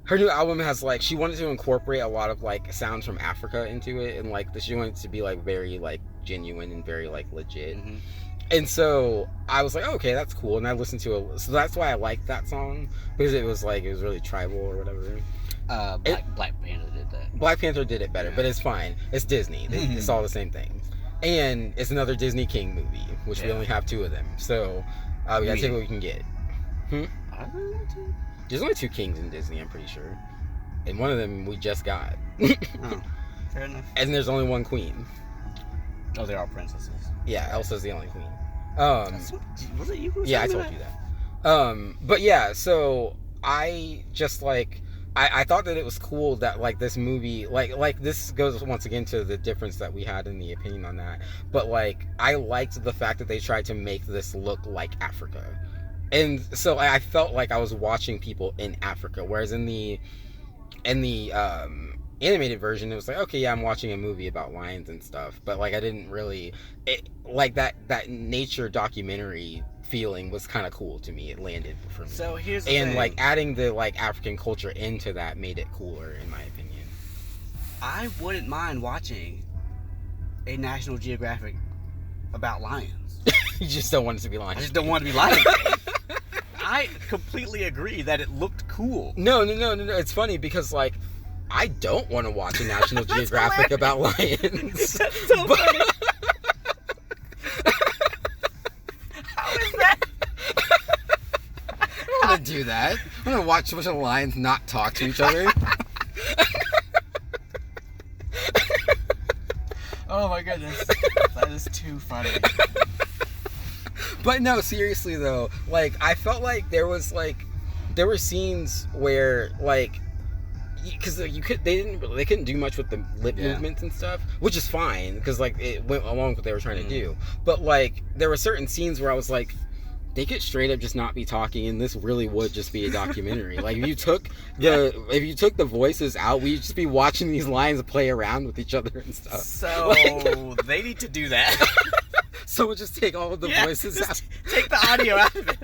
her new album has like she wanted to incorporate a lot of like sounds from Africa into it, and like she wanted it to be like very like genuine and very like legit. Mm-hmm. And so I was like, oh, okay, that's cool. And I listened to it. So that's why I liked that song, because it was really tribal or whatever. Black Panther did that. Black Panther did it better, but it's fine. It's Disney. It's all the same thing. And it's another Disney King movie, which we only have 2 of them. So we gotta take what we can get. There's only 2 kings in Disney, I'm pretty sure. And one of them we just got. Oh, fair enough. And there's only 1 queen. Oh, they're all princesses. Yeah, Elsa's the only queen. Was it you who Yeah, I said told you that. But yeah, so I just like I thought that it was cool that like this movie like this goes once again to the difference that we had in the opinion on that. But like I liked the fact that they tried to make this look like Africa. And so I felt like I was watching people in Africa, whereas in the animated version it was like, okay, yeah, I'm watching a movie about lions and stuff, but like I didn't really like that nature documentary feeling was kind of cool to me. It landed for me. So here's the and thing. like adding the like African culture into that made it cooler in my opinion. I wouldn't mind watching a National Geographic about lions. You just don't want it to be lions. I just don't want to be lions. I completely agree that it looked cool. No. It's funny because like I don't want to watch a National Geographic about lions. That's so funny. How is that? I don't want to do that. I'm going to watch a bunch of lions not talk to each other. Oh my goodness. That is too funny. But no, seriously though, like I felt like there were scenes where like because they couldn't do much with the lip movements and stuff, which is fine because like it went along with what they were trying to do. But like there were certain scenes where I was like, they could straight up just not be talking, and this really would just be a documentary. Like if you took the voices out, we'd just be watching these lions play around with each other and stuff. So like, they need to do that. So we'll just take all of the voices out. Take the audio out of it.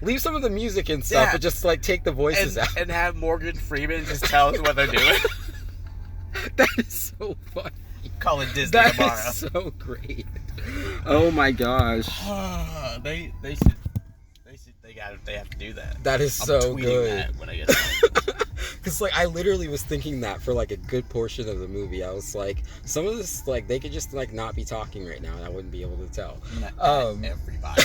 Leave some of the music and stuff, but just like take the voices out. And have Morgan Freeman just tell us what they're doing. That is so funny. Call it Disney tomorrow. That is so great. Oh my gosh. They have to do that. That is I'm so tweeting good. that when I get home. Because like I literally was thinking that for like a good portion of the movie. I was like, some of this like they could just like not be talking right now, and I wouldn't be able to tell. Everybody.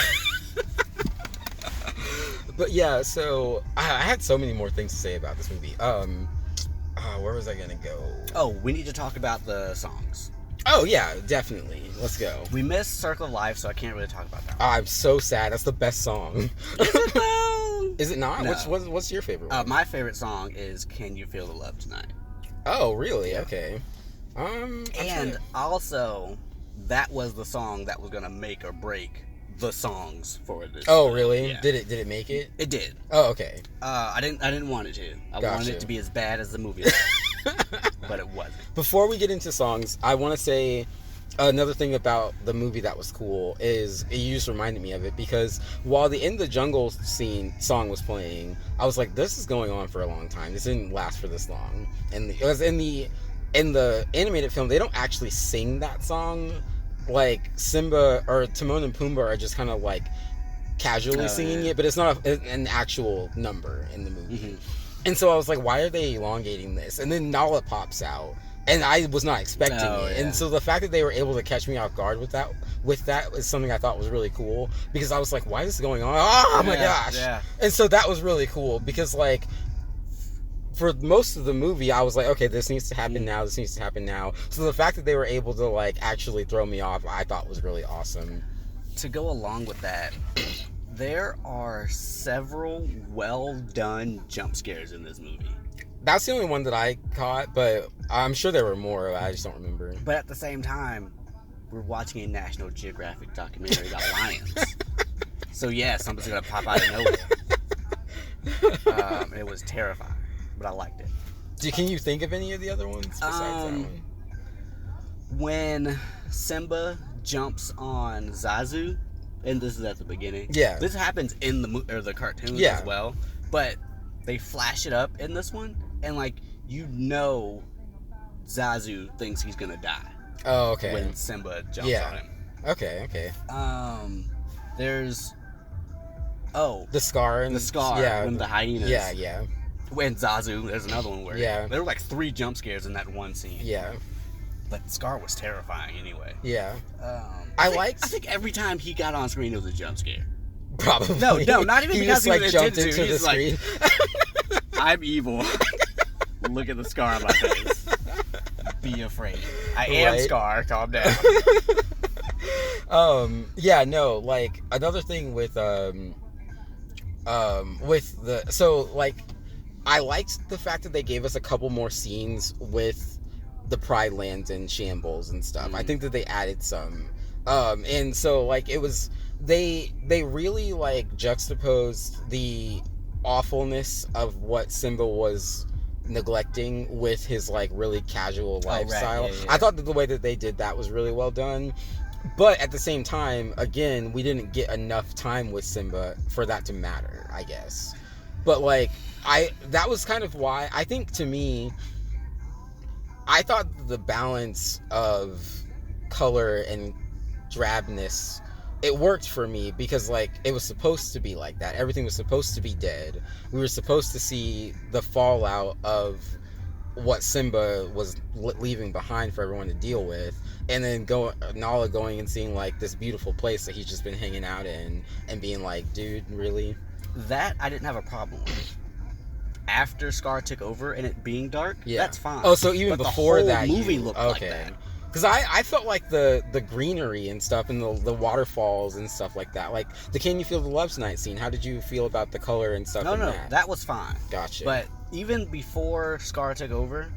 But yeah, so I had so many more things to say about this movie. Where was I gonna go? Oh, we need to talk about the songs. Oh yeah, definitely. Let's go. We missed Circle of Life, so I can't really talk about that one. I'm so sad. That's the best song. Is it though? Is it not? No. What's your favorite one? My favorite song is "Can You Feel the Love Tonight." Oh, really? Yeah. Okay. And also, that was the song that was gonna make or break the songs for this. Oh, really? Yeah. Did it make it? It did. Oh, okay. I didn't want it to. I wanted it to be as bad as the movie was, but it wasn't. Before we get into songs, I want to say another thing about the movie that was cool is you just reminded me of it, because while the In the Jungle song was playing, I was like, this is going on for a long time. This didn't last for this long. And it was in the animated film, they don't actually sing that song like Simba or Timon and Pumbaa are just kind of like casually singing it, but it's not an actual number in the movie. Mm-hmm. And so I was like, why are they elongating this? And then Nala pops out, and I was not expecting it. And so the fact that they were able to catch me off guard with that is something I thought was really cool, because I was like, why is this going on? Oh my gosh. Yeah. And so that was really cool, because like for most of the movie I was like, okay, this needs to happen now, this needs to happen now. So the fact that they were able to like actually throw me off, I thought was really awesome. To go along with that, there are several well done jump scares in this movie. That's the only one that I caught, but I'm sure there were more. I just don't remember. But at the same time, we're watching a National Geographic documentary about lions. So yeah, something's gonna pop out of nowhere. It was terrifying, but I liked it. Can you think of any of the other ones besides that one? When Simba jumps on Zazu, and this is at the beginning. Yeah. This happens in the cartoons as well, but they flash it up in this one, and like Zazu thinks he's gonna die. Oh, okay. When Simba jumps on him. Okay. There's the Scar when the hyenas. Yeah. When Zazu, there's another one where there were like 3 jump scares in that one scene. Yeah. But Scar was terrifying anyway. Yeah. I think every time he got on screen, it was a jump scare. Probably. No, not even because he was jumped into the screen. Like, I'm evil. Look at the scar on my face. Be afraid. I am Scar. Calm down. Yeah, no, like another thing with I liked the fact that they gave us a couple more scenes with the Pride Lands and shambles and stuff. I think that they added some. And so like it was they really like juxtaposed the awfulness of what Simba was neglecting with his like really casual lifestyle. Right. Yeah. I thought that the way that they did that was really well done. But at the same time, again, we didn't get enough time with Simba for that to matter, I guess. But like that was kind of why I think, to me, I thought the balance of color and drabness, it worked for me, because like it was supposed to be like that. Everything was supposed to be dead. We were supposed to see the fallout of what Simba was leaving behind for everyone to deal with, and then Nala going and seeing like this beautiful place that he's just been hanging out in and being like, dude, really? That I didn't have a problem with. After Scar took over and it being dark, that's fine. Oh, so even before the whole that, movie looked like that. Because I felt like the greenery and stuff, and the waterfalls and stuff like that. Like the Can You Feel the Love Tonight scene. How did you feel about the color and stuff? No, that was fine. Gotcha. But even before Scar took over,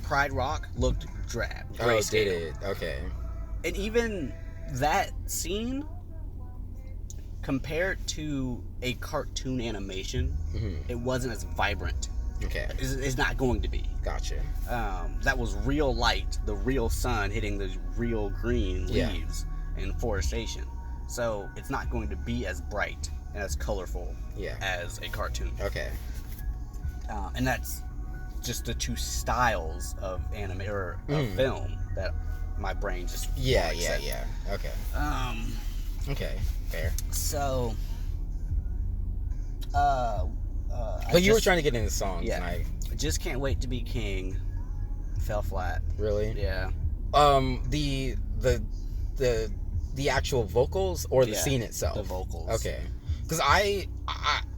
Pride Rock looked drab. Oh, did it? Okay. And even that scene, compared to a cartoon animation, it wasn't as vibrant. Okay. It's not going to be. Gotcha. That was real light, the real sun hitting the real green leaves and forestation. So it's not going to be as bright and as colorful as a cartoon. Okay. And that's just the 2 styles of anime or of film that my brain just yeah. Okay. Okay. Fair. So. But you were trying to get into songs, and I just Can't Wait to Be King fell flat. Really? Yeah. The actual vocals or the scene itself? The vocals. Okay. Because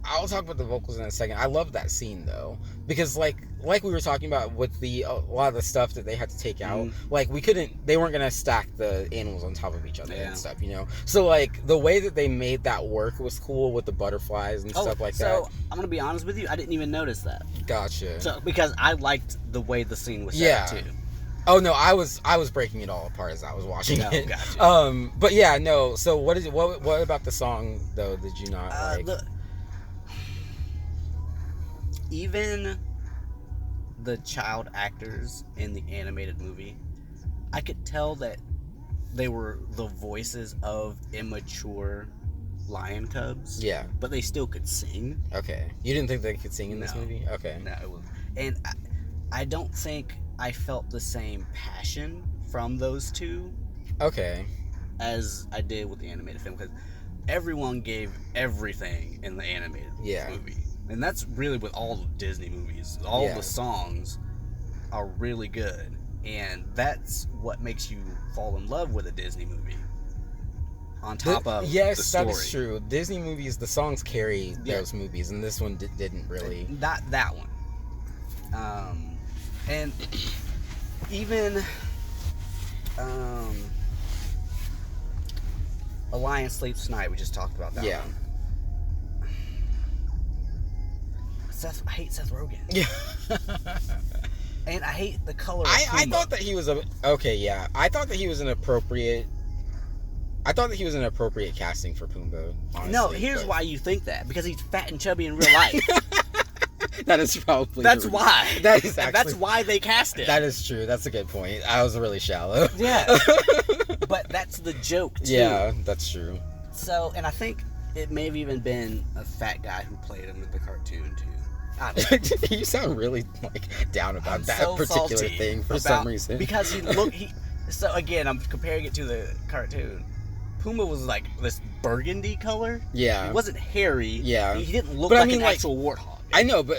I'll talk about the vocals in a second. I love that scene though, because like we were talking about with a lot of the stuff that they had to take out, like they weren't gonna stack the animals on top of each other and stuff, you know. So like the way that they made that work was cool with the butterflies and stuff like that. So I'm gonna be honest with you, I didn't even notice that. Gotcha. So because I liked the way the scene was set up too. Oh no, I was breaking it all apart as I was watching it. Gotcha. But yeah, no. So what about the song though? Did you not like? Even the child actors in the animated movie, I could tell that they were the voices of immature lion cubs. Yeah. But they still could sing. Okay. You didn't think they could sing in this movie? Okay. No, it was, and I don't think I felt the same passion from those 2. Okay. as I did with the animated film, because everyone gave everything in the animated movie. And that's really with all the Disney movies. All the songs are really good. And that's what makes you fall in love with a Disney movie. On top of the story. That is true. Disney movies, the songs carry those movies, and this one didn't really. Not that one. And even A Lion Sleeps Tonight, we just talked about that one. I hate Seth Rogen. Yeah. And I hate the color of Pumbaa. I thought that he was I thought that he was an appropriate casting for Pumbaa, honestly. No, here's why you think that. Because he's fat and chubby in real life. That is probably That's why. That is actually, that's why they cast it. That is true. That's a good point. I was really shallow. Yeah. But that's the joke, too. Yeah, that's true. So, and I think it may have even been a fat guy who played him in the cartoon, too. You sound really down about that particular thing for some reason. Because so again, I'm comparing it to the cartoon. Pumbaa was like this burgundy color. Yeah. He wasn't hairy. Yeah. He didn't look like an actual warthog. I know, but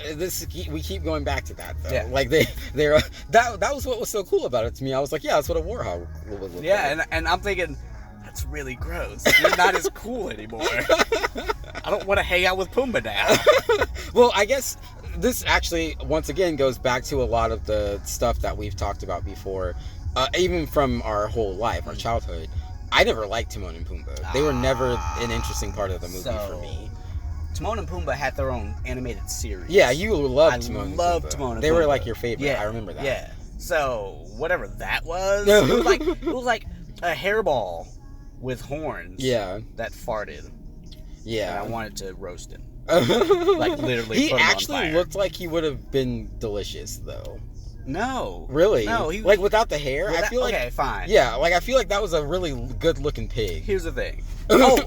we keep going back to that though. Yeah. Like that was what was so cool about it to me. I was like, yeah, that's what a warthog would look like. Yeah, and I'm thinking, that's really gross. You're not as cool anymore. I don't want to hang out with Pumbaa now. Well, I guess this actually, once again, goes back to a lot of the stuff that we've talked about before, even from our whole life, our childhood. I never liked Timon and Pumbaa. They were never an interesting part of the movie for me. Timon and Pumbaa had their own animated series. Yeah, you loved Timon and Pumbaa. I loved Timon and Pumbaa. They were like your favorite. Yeah, I remember that. Yeah. So, whatever that was, it was like a hairball with horns. Yeah. That farted. Yeah. And I wanted to roast him. Like literally. He actually looked like he would have been delicious, though. No. Really? No. Like without the hair, I feel like. Okay, fine. Yeah, like I feel like that was a really good-looking pig. Here's the thing. Oh,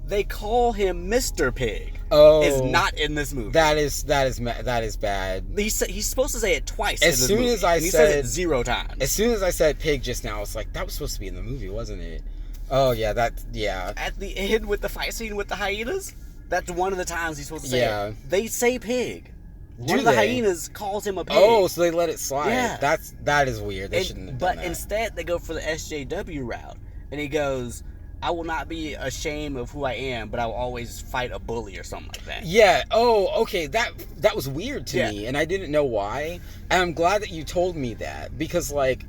they call him Mr. Pig. Oh, is not in this movie. That is bad. He's supposed to say it twice. As soon as I said, he says it 0 times. As soon as I said pig just now, I was like, that was supposed to be in the movie, wasn't it? Oh yeah, yeah. At the end with the fight scene with the hyenas, that's one of the times he's supposed to say it. They say pig. One of the hyenas calls him a pig. Oh, so they let it slide. Yeah. That is weird. They shouldn't have done that. But instead, they go for the SJW route, and he goes, I will not be ashamed of who I am, but I will always fight a bully or something like that. Yeah. Oh, okay. That was weird to me, and I didn't know why. And I'm glad that you told me that, because like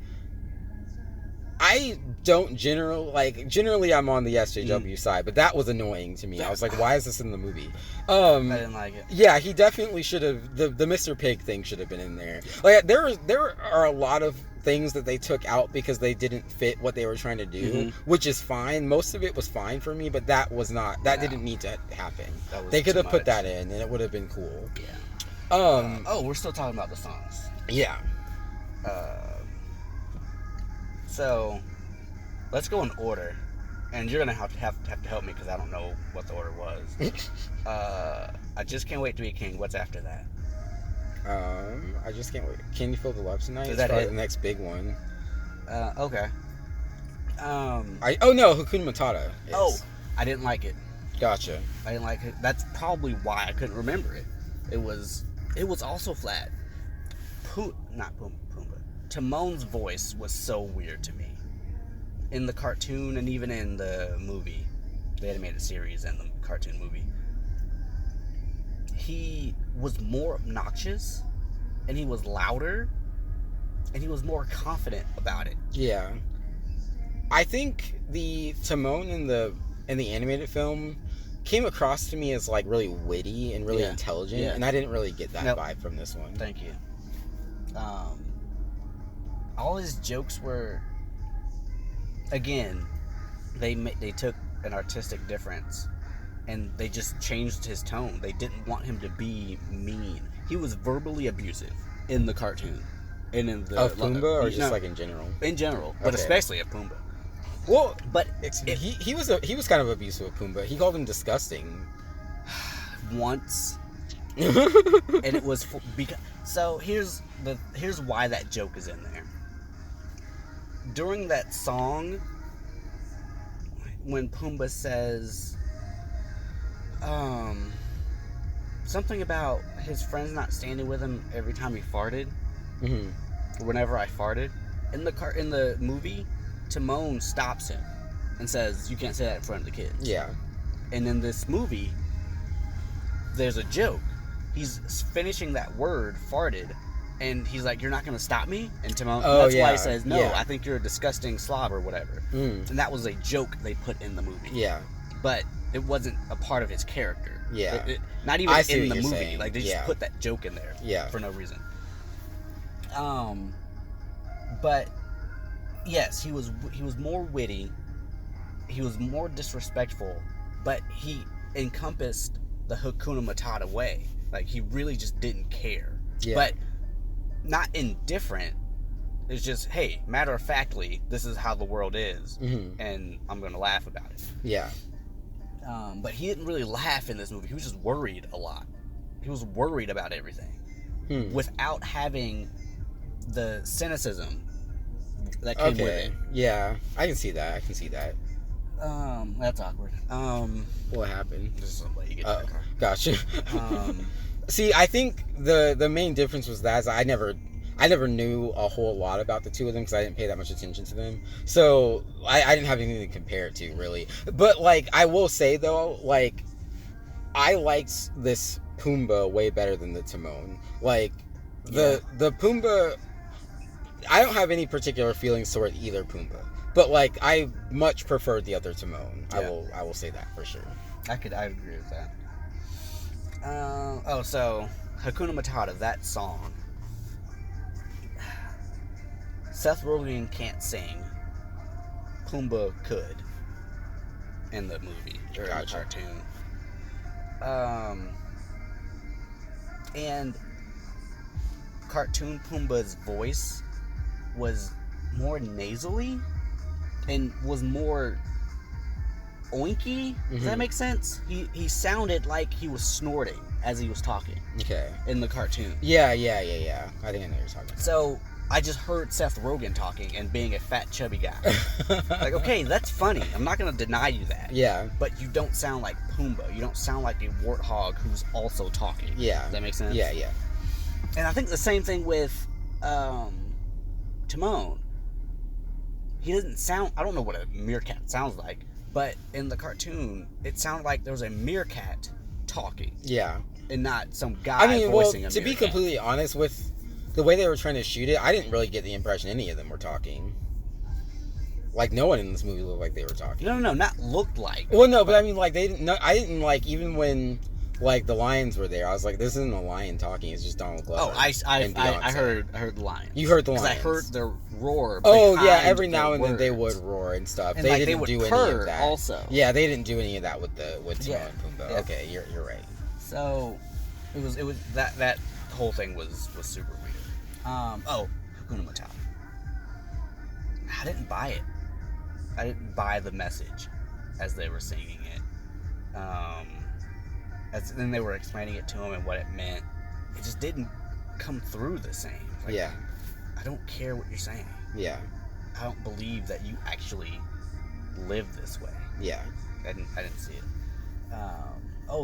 I don't generally I'm on the SJW side, but that was annoying to me. I was like, why is this in the movie? I didn't like it. Yeah, he definitely should have. The Mr. Pig thing should have been in there. Like there are a lot of things that they took out because they didn't fit what they were trying to do, which is fine. Most of it was fine for me, but that was not. That didn't need to happen. They could have put that in, and it would have been cool. Yeah. We're still talking about the songs. Yeah. So, let's go in order, and you're gonna have to help me because I don't know what the order was. I Just Can't Wait to Be a King. What's after that? I Just Can't Wait. Can You Feel the Love Tonight? Is that probably the next big one. Okay. Hakuna Matata. I didn't like it. Gotcha. I didn't like it. That's probably why I couldn't remember it. It was also flat. Not Pumbaa. Timon's voice was so weird to me. In the cartoon and even in the movie, the animated series and the cartoon movie, he was more obnoxious, and he was louder, and he was more confident about it. Yeah. I think the Timon in the animated film came across to me as like really witty and really intelligent, and I didn't really get that vibe from this one. Thank you. All his jokes were, again, they took an artistic difference and they just changed his tone. They didn't want him to be mean. He was verbally abusive in the cartoon. And in the of Pumbaa, or just like in general? In general, but especially of Pumbaa. Well, but he was kind of abusive of Pumbaa. He called him disgusting once. And it was because here's why that joke is in there. During that song, when Pumbaa says something about his friends not standing with him every time he farted. Whenever I farted in the movie, Timon stops him and says, "You can't say that in front of the kids." Yeah. And in this movie, there's a joke. He's finishing that word, farted, and he's like, "You're not going to stop me?" And Timon, that's why he says, "No, I think you're a disgusting slob," or whatever. And that was a joke they put in the movie. Yeah. But it wasn't a part of his character. Yeah. Not even in the movie. Saying. Like, they just put that joke in there. Yeah. For no reason. But yes, he was more witty. He was more disrespectful, but he encompassed the Hakuna Matata way. Like, he really just didn't care. Yeah. But not indifferent. It's just, hey, matter of factly, this is how the world is, and I'm gonna laugh about it. Yeah. But he didn't really laugh in this movie. He was just worried a lot. He was worried about everything, without having the cynicism that came with it. Yeah, I can see that. That's awkward. What happened? Just let you get in the car. Gotcha. See, I think the main difference was that I never knew a whole lot about the two of them because I didn't pay that much attention to them. So I didn't have anything to compare it to, really. But, like, I will say, though, like, I liked this Pumbaa way better than the Timon. Like, the Pumbaa, I don't have any particular feelings toward either Pumbaa. But, like, I much preferred the other Timon. Yeah. I will say that for sure. I agree with that. So Hakuna Matata, that song. Seth Rogen can't sing. Pumbaa could in the movie or in the cartoon. And cartoon Pumbaa's voice was more nasally and was more oinky. Does that make sense? He sounded like he was snorting as he was talking. Okay. In the cartoon. Yeah. I think I know what you're talking about. So I just heard Seth Rogen talking and being a fat, chubby guy. Like, okay, that's funny. I'm not going to deny you that. Yeah. But you don't sound like Pumbaa. You don't sound like a warthog who's also talking. Yeah. Does that make sense? Yeah. And I think the same thing with Timon. He doesn't sound... I don't know what a meerkat sounds like, but in the cartoon, it sounded like there was a meerkat talking. Yeah. And not some guy voicing a meerkat. To be completely honest, with the way they were trying to shoot it, I didn't really get the impression any of them were talking. Like, no one in this movie looked like they were talking. No, not looked like. Well, no, but I mean, like, they didn't... No, I didn't, like, even when... Like, the lions were there, I was like, this isn't a lion talking, it's just Donald Glover. Oh, I heard the lions. You heard the lions? Because I heard the roar. Oh, yeah, every now and then they would roar and stuff. And they like, didn't they would do purr any of that. Also. Yeah, they didn't do any of that with Timon and Pumbaa. Yeah. Okay, you're right. So, it was that whole thing was super weird. Hakuna Matata. I didn't buy it. I didn't buy the message as they were singing it. Then they were explaining it to him and what it meant. It just didn't come through the same. Like, yeah. I don't care what you're saying. Yeah. I don't believe that you actually live this way. Yeah. I didn't see it.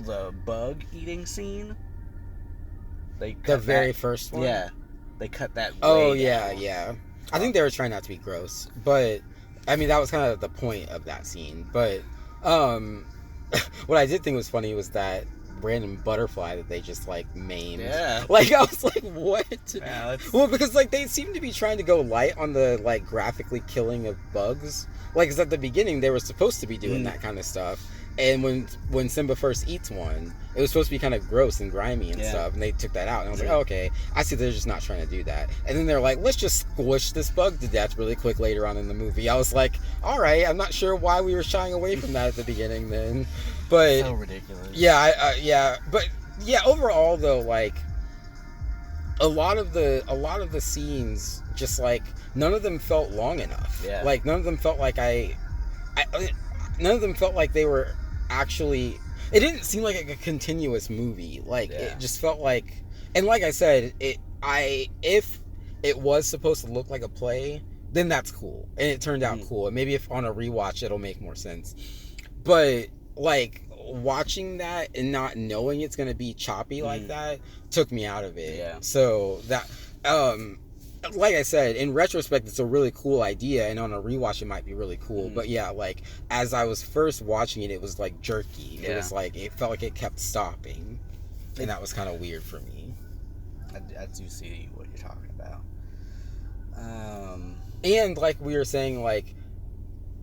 The bug eating scene. The very first one? Yeah. They cut that way down. Yeah. I think they were trying not to be gross. But, I mean, that was kind of the point of that scene. But, what I did think was funny was that random butterfly that they just, like, maimed. Yeah. Like, I was like, what? Yeah, well, because, like, they seem to be trying to go light on the, like, graphically killing of bugs. Like, because at the beginning, they were supposed to be doing that kind of stuff. And when Simba first eats one, it was supposed to be kind of gross and grimy and stuff. And they took that out. And I was like, oh, okay. I see they're just not trying to do that. And then they're like, let's just squish this bug to death really quick later on in the movie. I was like, all right. I'm not sure why we were shying away from that at the beginning then. But so ridiculous. Yeah, but yeah, overall though, like a lot of the scenes, just like none of them felt long enough. Yeah. Like none of them felt like none of them felt like they were actually. It didn't seem like a continuous movie. Like it just felt like, and like I said, if it was supposed to look like a play, then that's cool. And it turned out cool. And maybe if on a rewatch, it'll make more sense. But, like, watching that and not knowing it's going to be choppy like that took me out of it. Yeah. So, that, like I said, in retrospect, it's a really cool idea. And on a rewatch, it might be really cool. But, yeah, like, as I was first watching it, it was, like, jerky. Yeah. It was, like, it felt like it kept stopping. And that was kind of weird for me. I do see what you're talking about. And like we were saying, like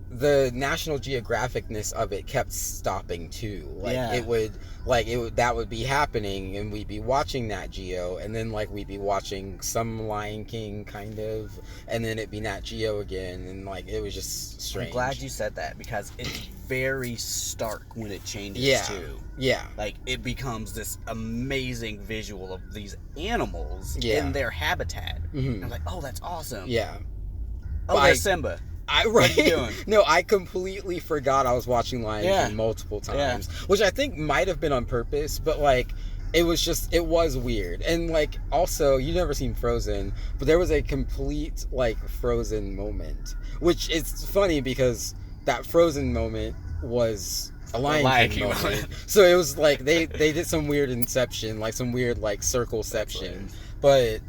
the National Geographicness of it kept stopping too. Like that would be happening, and we'd be watching Nat Geo, and then like we'd be watching some Lion King kind of, and then it'd be Nat Geo again, and like it was just strange. I'm glad you said that because it's very stark when it changes too. Yeah. Like it becomes this amazing visual of these animals in their habitat. And I'm like, oh, that's awesome. Yeah. Oh, there's Simba. What are you doing? No, I completely forgot I was watching Lion King multiple times, which I think might have been on purpose, but like it was weird. And like also, you've never seen Frozen, but there was a complete like Frozen moment, which is funny because that Frozen moment was a Lion King moment. So it was like they did some weird inception, like some weird like circleception. But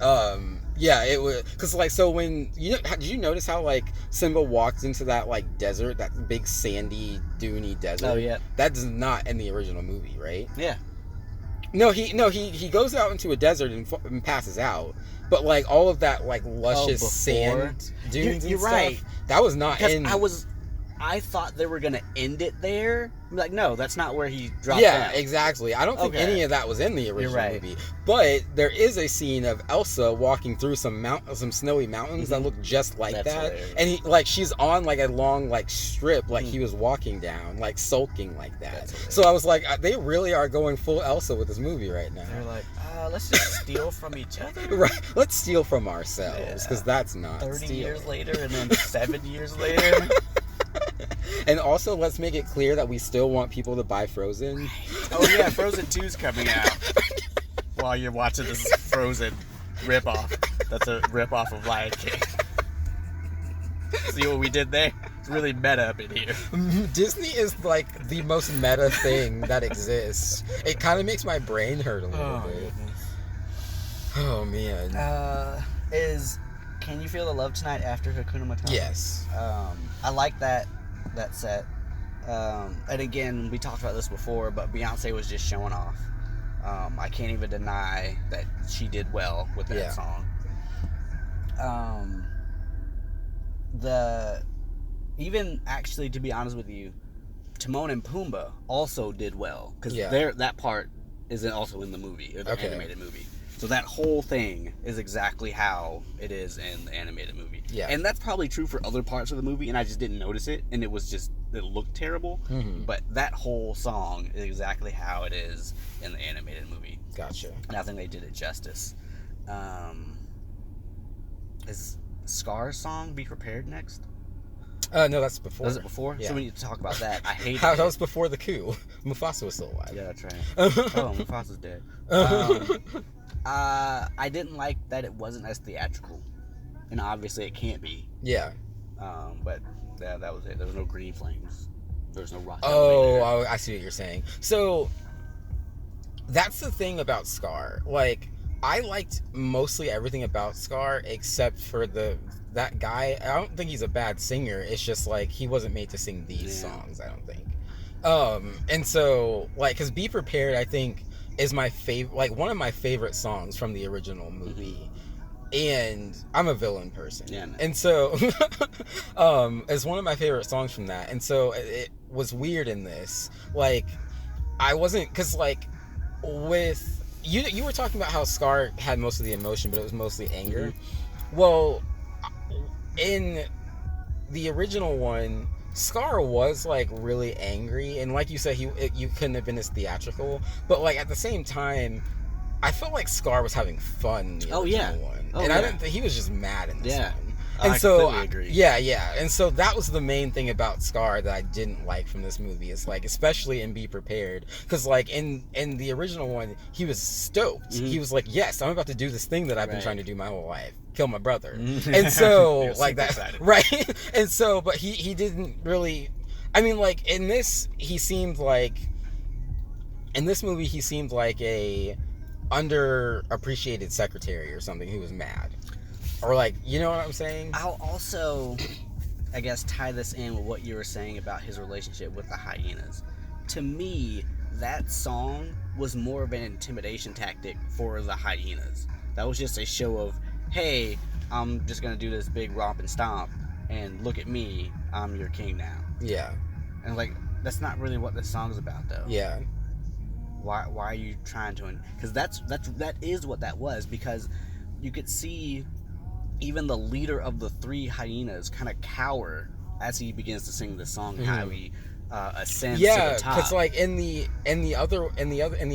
yeah, it was because like so when did you notice how like Simba walked into that like desert, that big sandy duny desert? Oh yeah, that's not in the original movie, right? Yeah. No, he goes out into a desert and passes out. But like all of that like luscious sand dunes and stuff, right. That was not in. I thought they were gonna end it there. I'm like, no, that's not where he dropped down. Yeah, exactly. I don't think any of that was in the original movie. But there is a scene of Elsa walking through some snowy mountains that look just like that. Hilarious. And she's on like a long like strip, like he was walking down, like sulking like that. So I was like, they really are going full Elsa with this movie right now. They're like, let's just steal from each other. Right. Let's steal from ourselves because that's not 30 stealing. years later and then 7 years later. And also, let's make it clear that we still want people to buy Frozen. Right. Oh yeah, Frozen 2's coming out. While you're watching this Frozen ripoff. That's a ripoff of Lion King. See what we did there? It's really meta up in here. Disney is like the most meta thing that exists. It kind of makes my brain hurt a little bit. Goodness. Oh man. Can You Feel the Love Tonight after Hakuna Matata? Yes. I like that set. And again, we talked about this before, but Beyonce was just showing off. I can't even deny that she did well with that song. Even actually, to be honest with you, Timon and Pumbaa also did well because that part is also in the movie, the animated movie. So that whole thing is exactly how it is in the animated movie. Yeah. And that's probably true for other parts of the movie, and I just didn't notice it, and it looked terrible. Mm-hmm. But that whole song is exactly how it is in the animated movie. Gotcha. And I think they did it justice. Is Scar's song Be Prepared next? No, that's before. Was it before? Yeah. So we need to talk about that. I hate it. That was before the coup. Mufasa was still alive. Yeah, that's right. Oh, Mufasa's dead. I didn't like that it wasn't as theatrical, and obviously it can't be. Yeah. But that was it. There was no green flames. There was no rock. Oh, I see what you're saying. So that's the thing about Scar. Like, I liked mostly everything about Scar except for that guy. I don't think he's a bad singer. It's just like he wasn't made to sing these songs, I don't think. And so like, because Be Prepared, I think, is my favorite, like one of my favorite songs from the original movie. And I'm a villain person. Yeah, and so it's one of my favorite songs from that. And so it was weird in this. Like, I wasn't, because like with you were talking about how Scar had most of the emotion, but it was mostly anger. Mm-hmm. Well, in the original one, Scar was like really angry, and like you said, you couldn't have been as theatrical. But like at the same time, I felt like Scar was having fun in the original one, and I didn't think he was just mad in this one. And I so, completely agree. yeah. And so that was the main thing about Scar that I didn't like from this movie. Is like, especially in Be Prepared, because like in the original one, he was stoked. Mhm. He was like, yes, I'm about to do this thing that I've been Right. trying to do my whole life, kill my brother. Mhm. And so He was like super that, excited. right? And so, but he didn't really. I mean, like in this, he seemed like. In this movie, he seemed like a underappreciated secretary or something who was mad. Or like, you know what I'm saying? I'll also, I guess, tie this in with what you were saying about his relationship with the hyenas. To me, that song was more of an intimidation tactic for the hyenas. That was just a show of, hey, I'm just gonna do this big romp and stomp, and look at me, I'm your king now. Yeah. And like, that's not really what this song's about, though. Yeah. Why are you trying to? Because that is what that was. Because you could see even the leader of the three hyenas kind of cower as he begins to sing this song. How he ascends to Yeah, the top. because like in the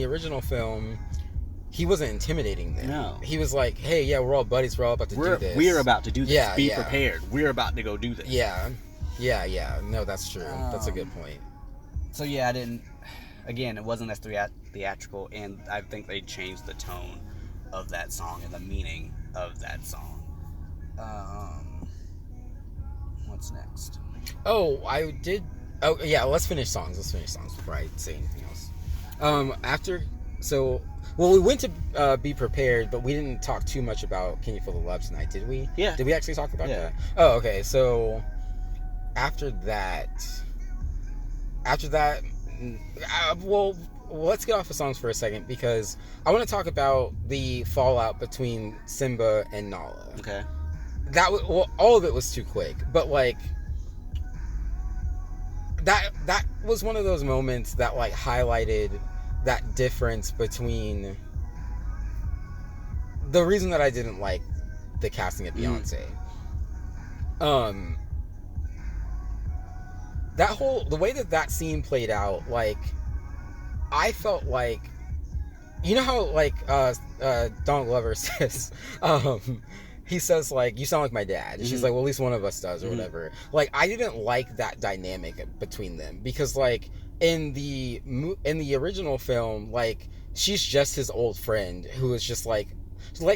original film, he wasn't intimidating them. No. He was like, hey, yeah, we're all buddies. We're all about to do this. We're about to do this. Yeah, Be yeah. prepared. We're about to go do this. Yeah. No, that's true. That's a good point. So yeah, I didn't. Again, it wasn't as theatrical, and I think they changed the tone of that song and the meaning of that song. What's next? Oh, I did. Oh, yeah. Let's finish songs before I say anything else. We went to Be Prepared, but we didn't talk too much about Can You Feel the Love Tonight, did we? Yeah. Did we actually talk about Yeah. that? Oh, okay. So after that, well, let's get off the songs for a second because I want to talk about the fallout between Simba and Nala. Okay. All of it was too quick, but like that was one of those moments that like highlighted that difference between the reason that I didn't like the casting of Beyonce. The way that scene played out, like I felt like, you know how like Donald Glover says, he says like, you sound like my dad, and she's like, well, at least one of us does, or whatever. Like I didn't like that dynamic between them because like in the original film, like she's just his old friend who is just like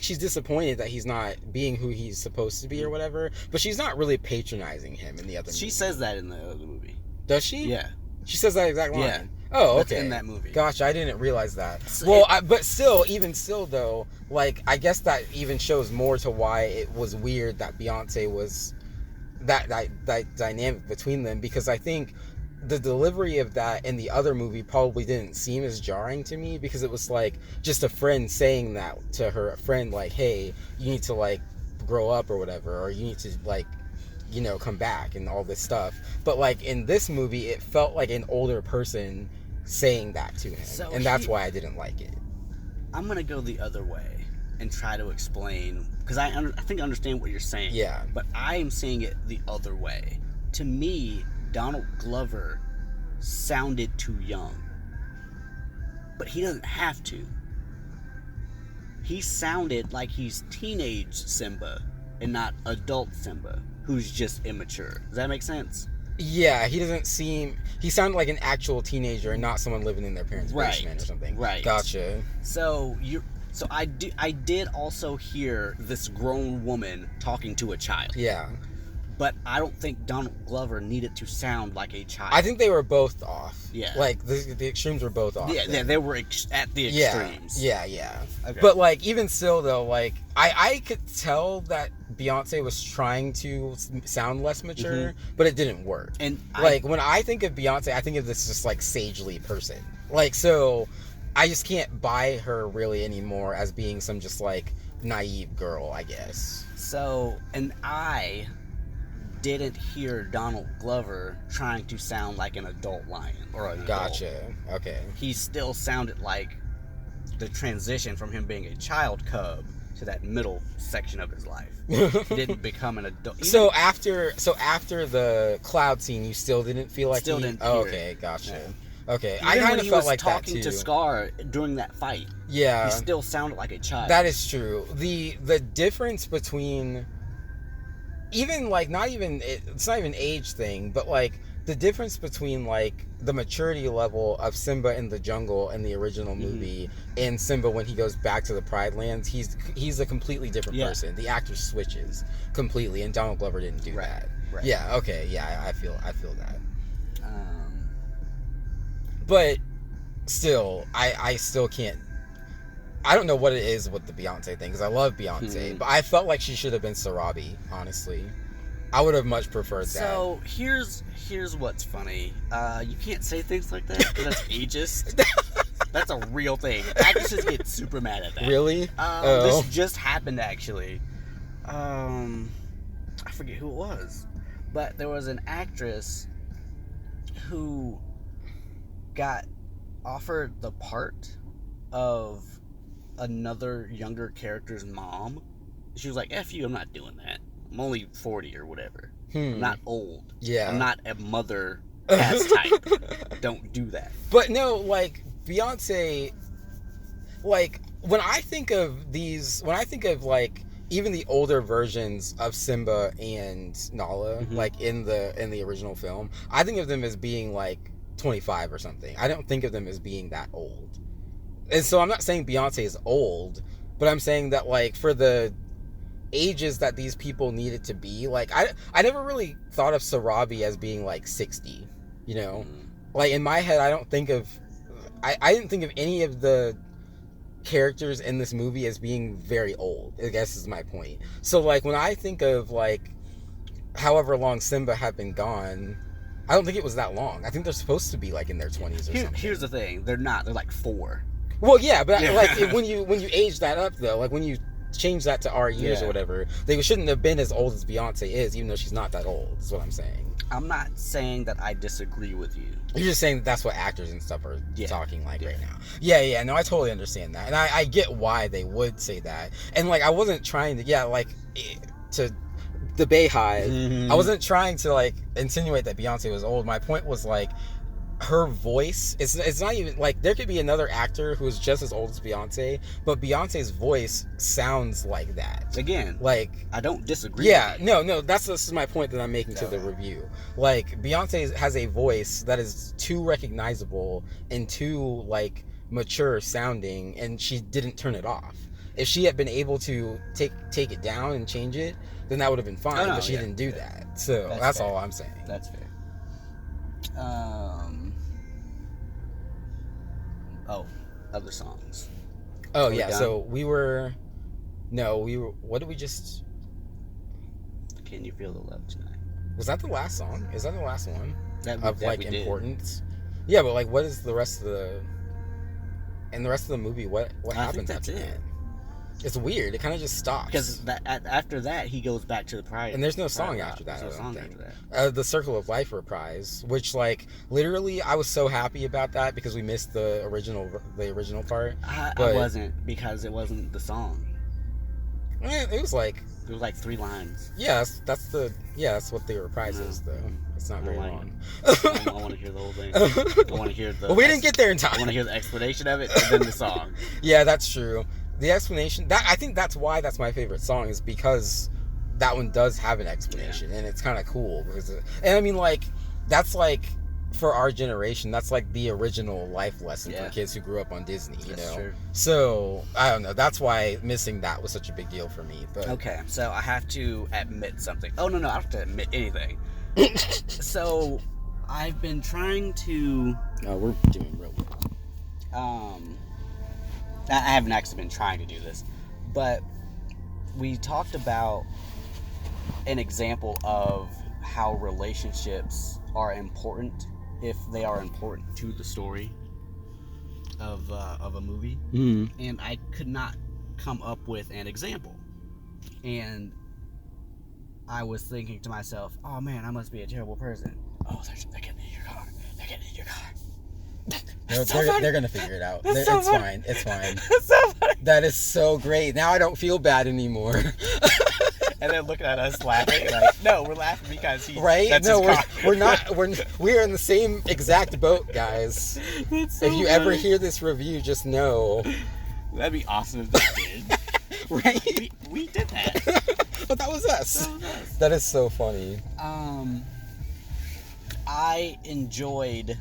she's disappointed that he's not being who he's supposed to be or whatever, but she's not really patronizing him in the other movie. She says that in the other movie. Does she? Yeah. She says that exact line? Yeah. Oh, That's okay. in that movie. Gosh, I didn't realize that. So but still, though, like, I guess that even shows more to why it was weird that Beyonce was that dynamic between them, because I think the delivery of that in the other movie probably didn't seem as jarring to me, because it was like just a friend saying that to her friend, like, hey, you need to like grow up or whatever, or you need to like, you know, come back and all this stuff. But like in this movie, it felt like an older person saying that to him, and that's why I didn't like it. I'm gonna go the other way and try to explain, because I think I understand what you're saying. Yeah. But I am saying it the other way. To me, Donald Glover sounded too young, but he doesn't have to. He sounded like he's teenage Simba and not adult Simba, who's just immature. Does that make sense? Yeah, he sounded like an actual teenager and not someone living in their parents' basement or something. Right. Gotcha. So I did also hear this grown woman talking to a child. Yeah. But I don't think Donald Glover needed to sound like a child. I think they were both off. Yeah. Like, the extremes were both off. Yeah, they were at the extremes. Yeah. Okay. But, like, even still, though, like, I could tell that Beyonce was trying to sound less mature, but it didn't work. And when I think of Beyonce, I think of this just, like, sagely person. Like, so I just can't buy her really anymore as being some just, like, naive girl, I guess. So, and I didn't hear Donald Glover trying to sound like an adult lion or an adult. Gotcha. Okay. He still sounded like the transition from him being a child cub to that middle section of his life. He didn't become an adult. So after the cloud scene, you still didn't feel like didn't hear okay, it. gotcha. Yeah. Okay, Even I kind when of he felt was like that talking too. to Scar during that fight. Yeah, he still sounded like a child. That is true. The difference between even like it's not even age thing, but like the difference between like the maturity level of Simba in the jungle in the original movie and Simba when he goes back to the Pride Lands, he's a completely different person. The actor switches completely, and Donald Glover didn't do that. Right. Yeah. Okay. Yeah. I feel that. But still, I still can't. I don't know what it is with the Beyonce thing, because I love Beyonce, but I felt like she should have been Sarabi, honestly. I would have much preferred that. So here's what's funny. You can't say things like that because that's ageist. That's a real thing. Actresses get super mad at that. Really? This just happened, actually. I forget who it was, but there was an actress who got offered the part of another younger character's mom. She was like, F you, I'm not doing that. I'm only 40 or whatever. I'm not old. Yeah. I'm not a mother cast type. Don't do that. But no, like, Beyonce, like, when I think of like even the older versions of Simba and Nala, like in the original film, I think of them as being like 25 or something. I don't think of them as being that old. And so I'm not saying Beyonce is old, but I'm saying that like for the ages that these people needed to be, like I never really thought of Sarabi as being like 60, you know? Like in my head I didn't think of any of the characters in this movie as being very old, I guess is my point. So like when I think of like however long Simba had been gone, I don't think it was that long. I think they're supposed to be like in their 20s or something. Here's the thing, they're not. They're like 4. Well, yeah, but like when you age that up though, like when you change that to our years or whatever, they shouldn't have been as old as Beyonce is, even though she's not that old, is what I'm saying. I'm not saying that I disagree with you. You're just saying that's what actors and stuff are talking like right now. Yeah, no, I totally understand that. And I get why they would say that. And like I wasn't trying to to the Bayhive, I wasn't trying to like insinuate that Beyonce was old. My point was like her voice, it's not even like there could be another actor who is just as old as Beyonce, but Beyonce's voice sounds like that. Again, like I don't disagree. Yeah, with you. No, this is my point that I'm making to the review. Like Beyonce has a voice that is too recognizable and too like mature sounding, and she didn't turn it off. If she had been able to take it down and change it, then that would have been fine. But she didn't do that. So that's all I'm saying. That's fair. Other songs. Oh yeah, so we were. What did we just? Can You Feel the Love Tonight? Was that the last song? Is that the last one that like importance? Yeah, but like, what is the rest of the? In the rest of the movie, what happens after that? It's weird. It kind of just stops. Because after that, he goes back to the Pride. And there's no song after that. There's no song after that. The Circle of Life reprise, which like literally, I was so happy about that because we missed the original part. I wasn't, because it wasn't the song. It was like 3 lines. Yeah, that's what the reprise is though. It's not very long. I want to hear the whole thing. I want to hear the. Well, we didn't get there in time. I want to hear the explanation of it and then the song. Yeah, that's true. The explanation, I think that's why that's my favorite song, is because that one does have an explanation, and it's kind of cool and I mean like that's like for our generation, that's like the original life lesson for kids who grew up on Disney, you know. True. So I don't know, that's why missing that was such a big deal for me. But okay, so I have to admit something. Oh no, I don't have to admit anything. So I've been trying to. Oh, we're doing real well. I haven't actually been trying to do this, but we talked about an example of how relationships are important if they are important to the story of a movie, and I could not come up with an example, and I was thinking to myself, oh man, I must be a terrible person. Oh, they're getting in your car. They're getting in your car. They're gonna figure it out. It's fine. It's fine. That's so funny. That is so great. Now I don't feel bad anymore. And then looking at us laughing, like, no, we're laughing because he. Right? That's no, his car. we're not. We're in the same exact boat, guys. That's so if you ever hear this review, just know. That'd be awesome if they did. Right? We did that. But that was us. That was us. That is so funny. I enjoyed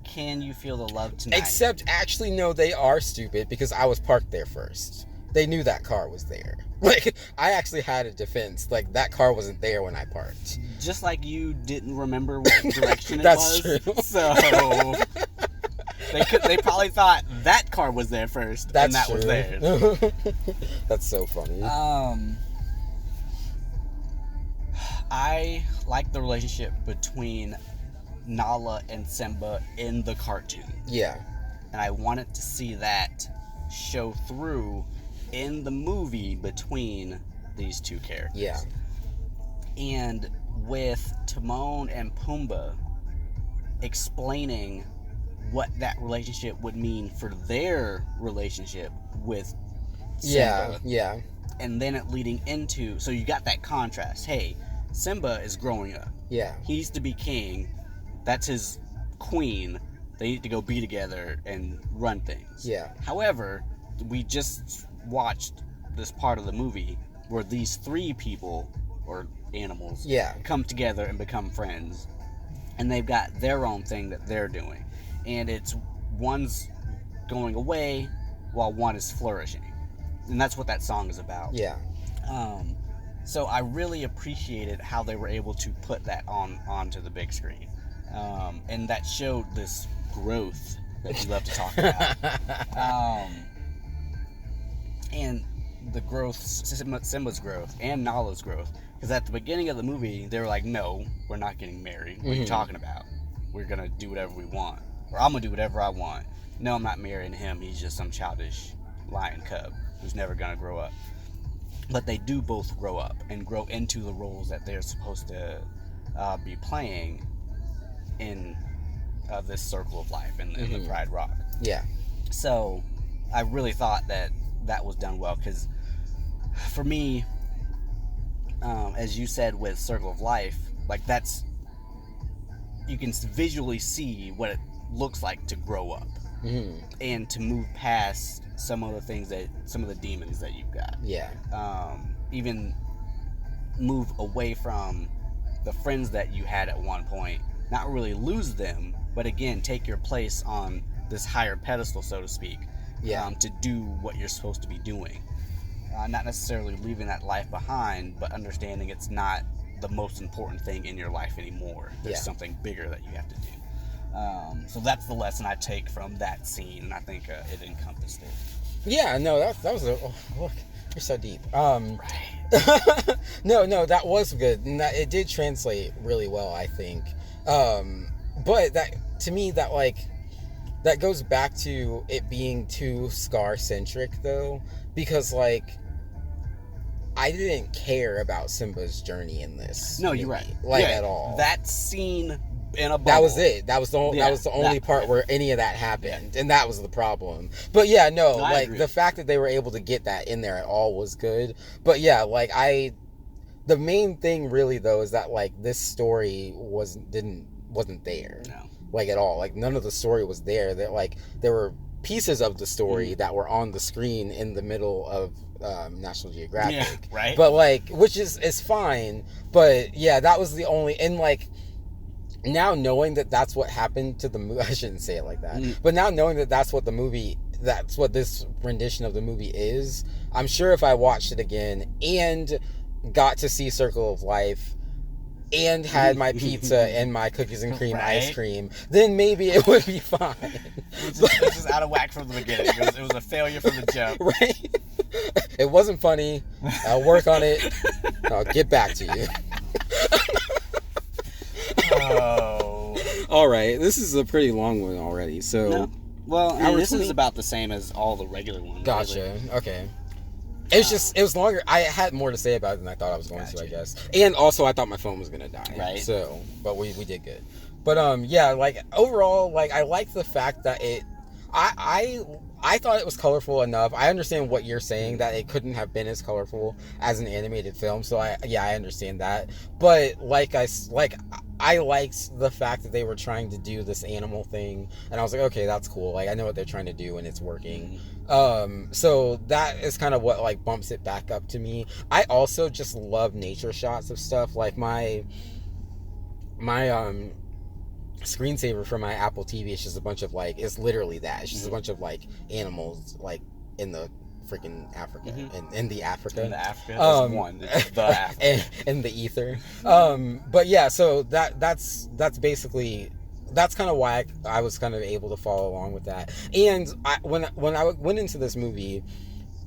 Can You Feel the Love Tonight? Except, actually, no, they are stupid because I was parked there first. They knew that car was there. Like, I actually had a defense. Like, that car wasn't there when I parked. Just like you didn't remember what direction it That's was. true. So they probably thought that car was there first, That's and that true. was theirs. That's so funny. I like the relationship between Nala and Simba in the cartoon. Yeah. And I wanted to see that show through in the movie between these two characters. Yeah. And with Timon and Pumbaa explaining what that relationship would mean for their relationship with Simba. Yeah. And then it leading into, so you got that contrast. Hey, Simba is growing up. Yeah. He needs to be king. That's his queen. They need to go be together and run things. Yeah. However, we just watched this part of the movie where these three people, or animals, come together and become friends. And they've got their own thing that they're doing. And it's one's going away while one is flourishing. And that's what that song is about. Yeah. So I really appreciated how they were able to put that onto the big screen. And that showed this growth that you love to talk about. And the growth, Simba's growth, and Nala's growth. Because at the beginning of the movie, they were like, no, we're not getting married. What are you talking about? We're going to do whatever we want. Or I'm going to do whatever I want. No, I'm not marrying him. He's just some childish lion cub who's never going to grow up. But they do both grow up and grow into the roles that they're supposed to be playing in this circle of life in the Pride Rock. Yeah. So I really thought that was done well, because for me, as you said with Circle of Life, like that's, you can visually see what it looks like to grow up and to move past some of the things some of the demons that you've got. Yeah. Even move away from the friends that you had at one point, not really lose them, but again, take your place on this higher pedestal, so to speak, to do what you're supposed to be doing. Not necessarily leaving that life behind, but understanding it's not the most important thing in your life anymore. There's something bigger that you have to do. So that's the lesson I take from that scene, and I think it encompassed it. Yeah, no, that was look, you're so deep. Right. No, that was good, and that it did translate really well, I think. But that, to me, that goes back to it being too Scar centric, though, because I didn't care about Simba's journey in this. No, you're right. At all. That scene in a bubble. That was it. That was the only part where any of that happened, and that was the problem. But yeah, no, I agree. the fact that they were able to get that in there at all was good. But yeah, the main thing really though is that this story wasn't there. No. At all. None of the story was there. That there were pieces of the story that were on the screen in the middle of National Geographic. Yeah, right. But which is fine. But yeah, that was the only, and now knowing that that's what happened to the movie, I shouldn't say it like that, but now knowing that that's what this rendition of the movie is, I'm sure if I watched it again and got to see Circle of Life and had my pizza and my cookies and cream ice cream, then maybe it would be fine. It's just out of whack from the beginning. It was a failure from the jump. Right? It wasn't funny. I'll work on it. I'll get back to you. Oh. All right. This is a pretty long one already. So. No. Well, this 20? is about the same as all the regular ones. Gotcha. Really. Okay. It was longer. I had more to say about it than I thought I was going to, I guess. And also, I thought my phone was going to die. Right. So, but we did good. But, overall, I like the fact that I thought it was colorful enough. I understand what you're saying, that it couldn't have been as colorful as an animated film. So, I understand that. But, I liked the fact that they were trying to do this animal thing, and I was like, okay, that's cool. Like, I know what they're trying to do, and it's working. So that is kind of what like bumps it back up to me. I also just love nature shots of stuff. Like my screensaver for my Apple TV is just a bunch of like, it's literally that. It's just a bunch of like animals like in the freaking Africa, in the Africa. In the Africa, there's one. It's the Africa. in the ether. But yeah, so that's basically, that's kind of why I was kind of able to follow along with that. And when I went into this movie,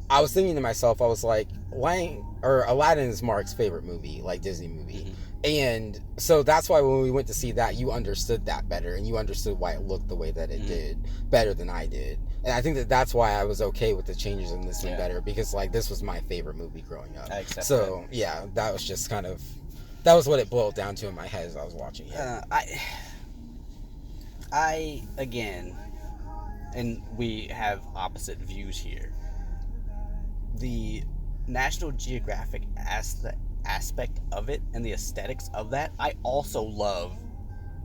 I was thinking to myself, I was like, Aladdin is Mark's favorite movie, like Disney movie. And so that's why when we went to see that, you understood that better, and you understood why it looked the way that it did better than I did. And I think that's why I was okay with the changes in this one better, because like this was my favorite movie growing up. So yeah, that was just kind of, that was what it boiled down to in my head as I was watching it. I again, and we have opposite views here. The National Geographic aspect of it and the aesthetics of that, I also love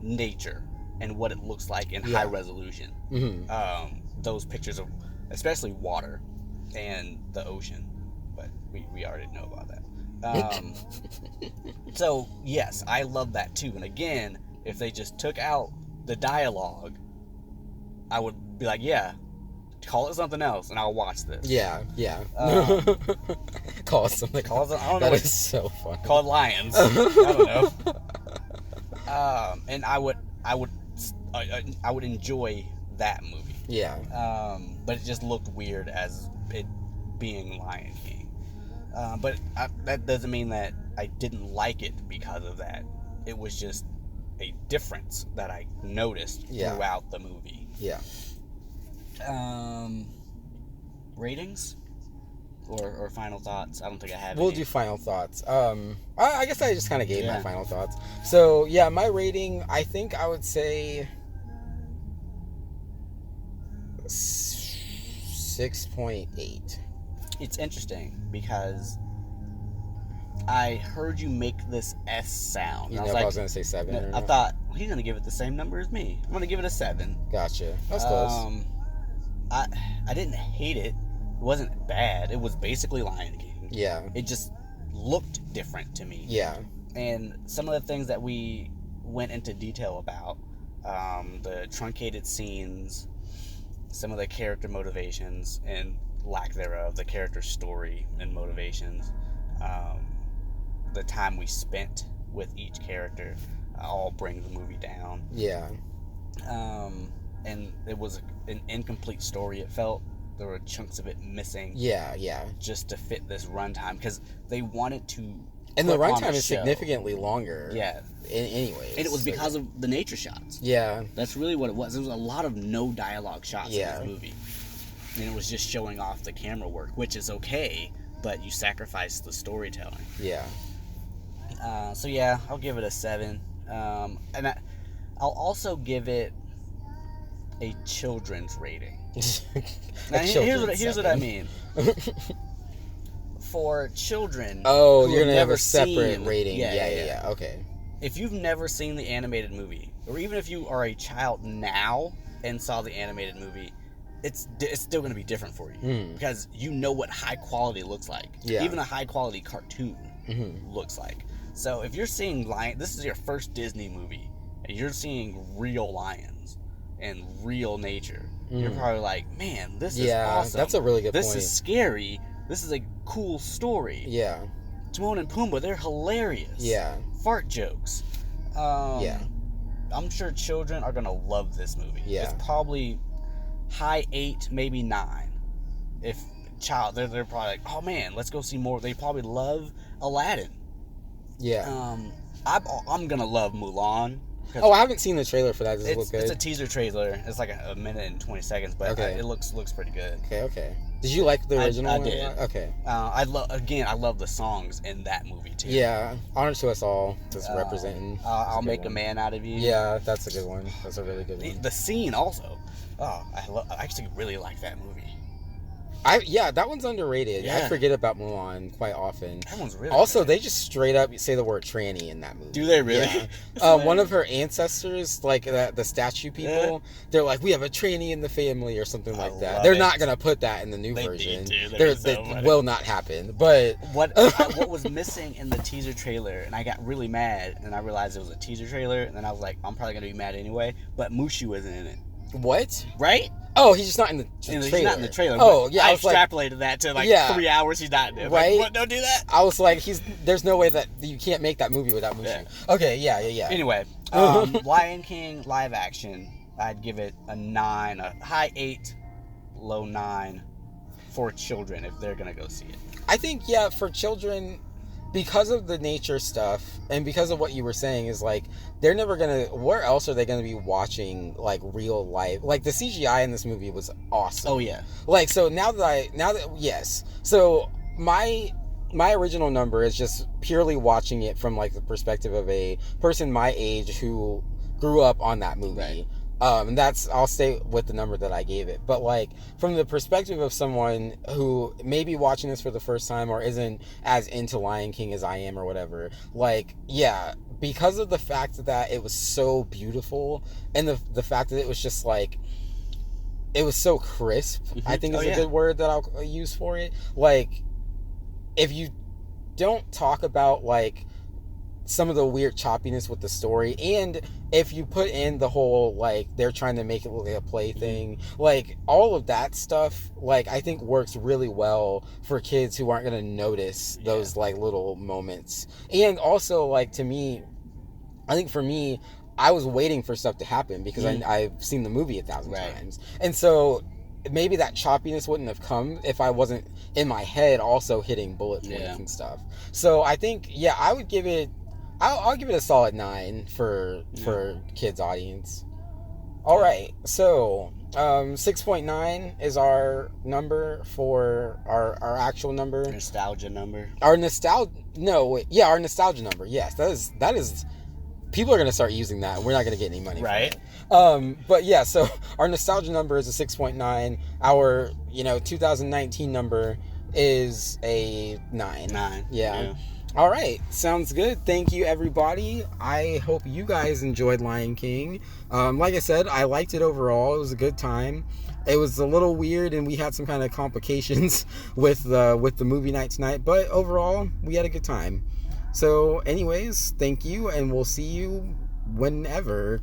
nature and what it looks like in high resolution. Those pictures of especially water and the ocean, but we already know about that. So yes, I love that too. And again, if they just took out the dialogue, I would be like, yeah, call it something else, and I'll watch this. Yeah. Call it something. I don't know. That is so funny. Called lions. I don't know. And I would enjoy that movie. Yeah. But it just looked weird as it being Lion King. But that doesn't mean that I didn't like it because of that. It was just a difference that I noticed throughout the movie. Yeah. Ratings or final thoughts? I don't think I have. We'll do final thoughts. I guess I just kind of gave my final thoughts. So yeah, my rating, I think I would say 6.8. It's interesting because I heard you make this S sound. You know, I was going to say 7. I thought, well, he's going to give it the same number as me. I'm going to give it a 7. Gotcha. That's close. I didn't hate it. It wasn't bad. It was basically Lion King. Yeah. It just looked different to me. Yeah. And some of the things that we went into detail about, the truncated scenes, some of the character motivations and lack thereof, the character story and motivations, the time we spent with each character, all bring the movie down. Yeah. And it was an incomplete story. It felt there were chunks of it missing. Yeah. Just to fit this runtime, because they wanted to. And the runtime is significantly longer. Yeah. Anyways. And it was because of the nature shots. Yeah. That's really what it was. There was a lot of no dialogue shots in this movie. And it was just showing off the camera work, which is okay, but you sacrifice the storytelling. Yeah. So yeah, I'll give it a 7. And I'll also give it a children's rating. Now, here's what I mean. For children, you're gonna have a separate rating. Yeah. Okay. If you've never seen the animated movie, or even if you are a child now and saw the animated movie, it's still gonna be different for you because you know what high quality looks like. Yeah. Even a high quality cartoon looks like. So if you're seeing this is your first Disney movie, and you're seeing real lions and real nature, you're probably like, man, this is awesome. That's a really good point. This is scary. This is a cool story. Yeah. Timon and Pumbaa, they're hilarious. Yeah. Fart jokes. I'm sure children are gonna love this movie. Yeah. It's probably high 8, maybe 9. If child, they're probably like, oh man, let's go see more. They probably love Aladdin. Yeah. I'm gonna love Mulan. Oh, I haven't seen the trailer for that. Does it look good? It's a teaser trailer. It's like a minute and 20 seconds, but it looks pretty good. Okay. Did you like the original? I did. Okay. I love the songs in that movie too. Yeah, Honor to Us All, just representing. I'll Make a Man Out of You. Yeah, that's a good one. That's a really good one. The scene also. Oh, I actually really like that movie. That one's underrated. Yeah. I forget about Mulan quite often. That one's really Also, good. they just straight up say the word tranny in that movie. Do they really? Yeah. One of her ancestors, like the statue people, they're like, we have a tranny in the family or something like that. They're not gonna put that in the new version. That will not happen. But what was missing in the teaser trailer, and I got really mad, and I realized it was a teaser trailer, and then I was like, I'm probably gonna be mad anyway. But Mushu wasn't in it. What? Right? Oh, he's just not in the trailer. He's not in the trailer. Oh, yeah. I extrapolated that to 3 hours he's not in it. Right? Like, what? Don't do that. I was like, there's no way that you can't make that movie without Mushu. Yeah. Okay, yeah. Anyway, Lion King live action, I'd give it a 9, a high 8, low 9 for children if they're gonna go see it. I think, for children, because of the nature stuff and because of what you were saying, is like they're never gonna, where else are they gonna be watching like real life? Like the CGI in this movie was awesome. Oh yeah. Like, so yes. So my original number is just purely watching it from like the perspective of a person my age who grew up on that movie. Right. And I'll stay with the number that I gave it. But like from the perspective of someone who may be watching this for the first time or isn't as into Lion King as I am or whatever, like, yeah, because of the fact that it was so beautiful and the fact that it was just like, it was so crisp, I think is a good word that I'll use for it. Like, if you don't talk about like some of the weird choppiness with the story, and if you put in the whole like they're trying to make it look like a play thing, like all of that stuff, like I think works really well for kids who aren't going to notice those like little moments. And also, like, to me, I think for me, I was waiting for stuff to happen because I've seen the movie 1,000 times, and so maybe that choppiness wouldn't have come if I wasn't in my head also hitting bullet points and stuff. So I think I would give it, I'll give it a solid 9 for kids audience. All right, so 6.9 is our number for our actual number. Nostalgia number. Our nostalgia number. Yes, that is. People are gonna start using that. We're not gonna get any money. Right. But yeah, so our nostalgia number is a 6.9. Our 2019 number is a 9. 9. Yeah. All right, sounds good. Thank you, everybody. I hope you guys enjoyed Lion King. Like I said, I liked it overall. It was a good time. It was a little weird, and we had some kind of complications with the movie night tonight. But overall, we had a good time. So, anyways, thank you, and we'll see you whenever.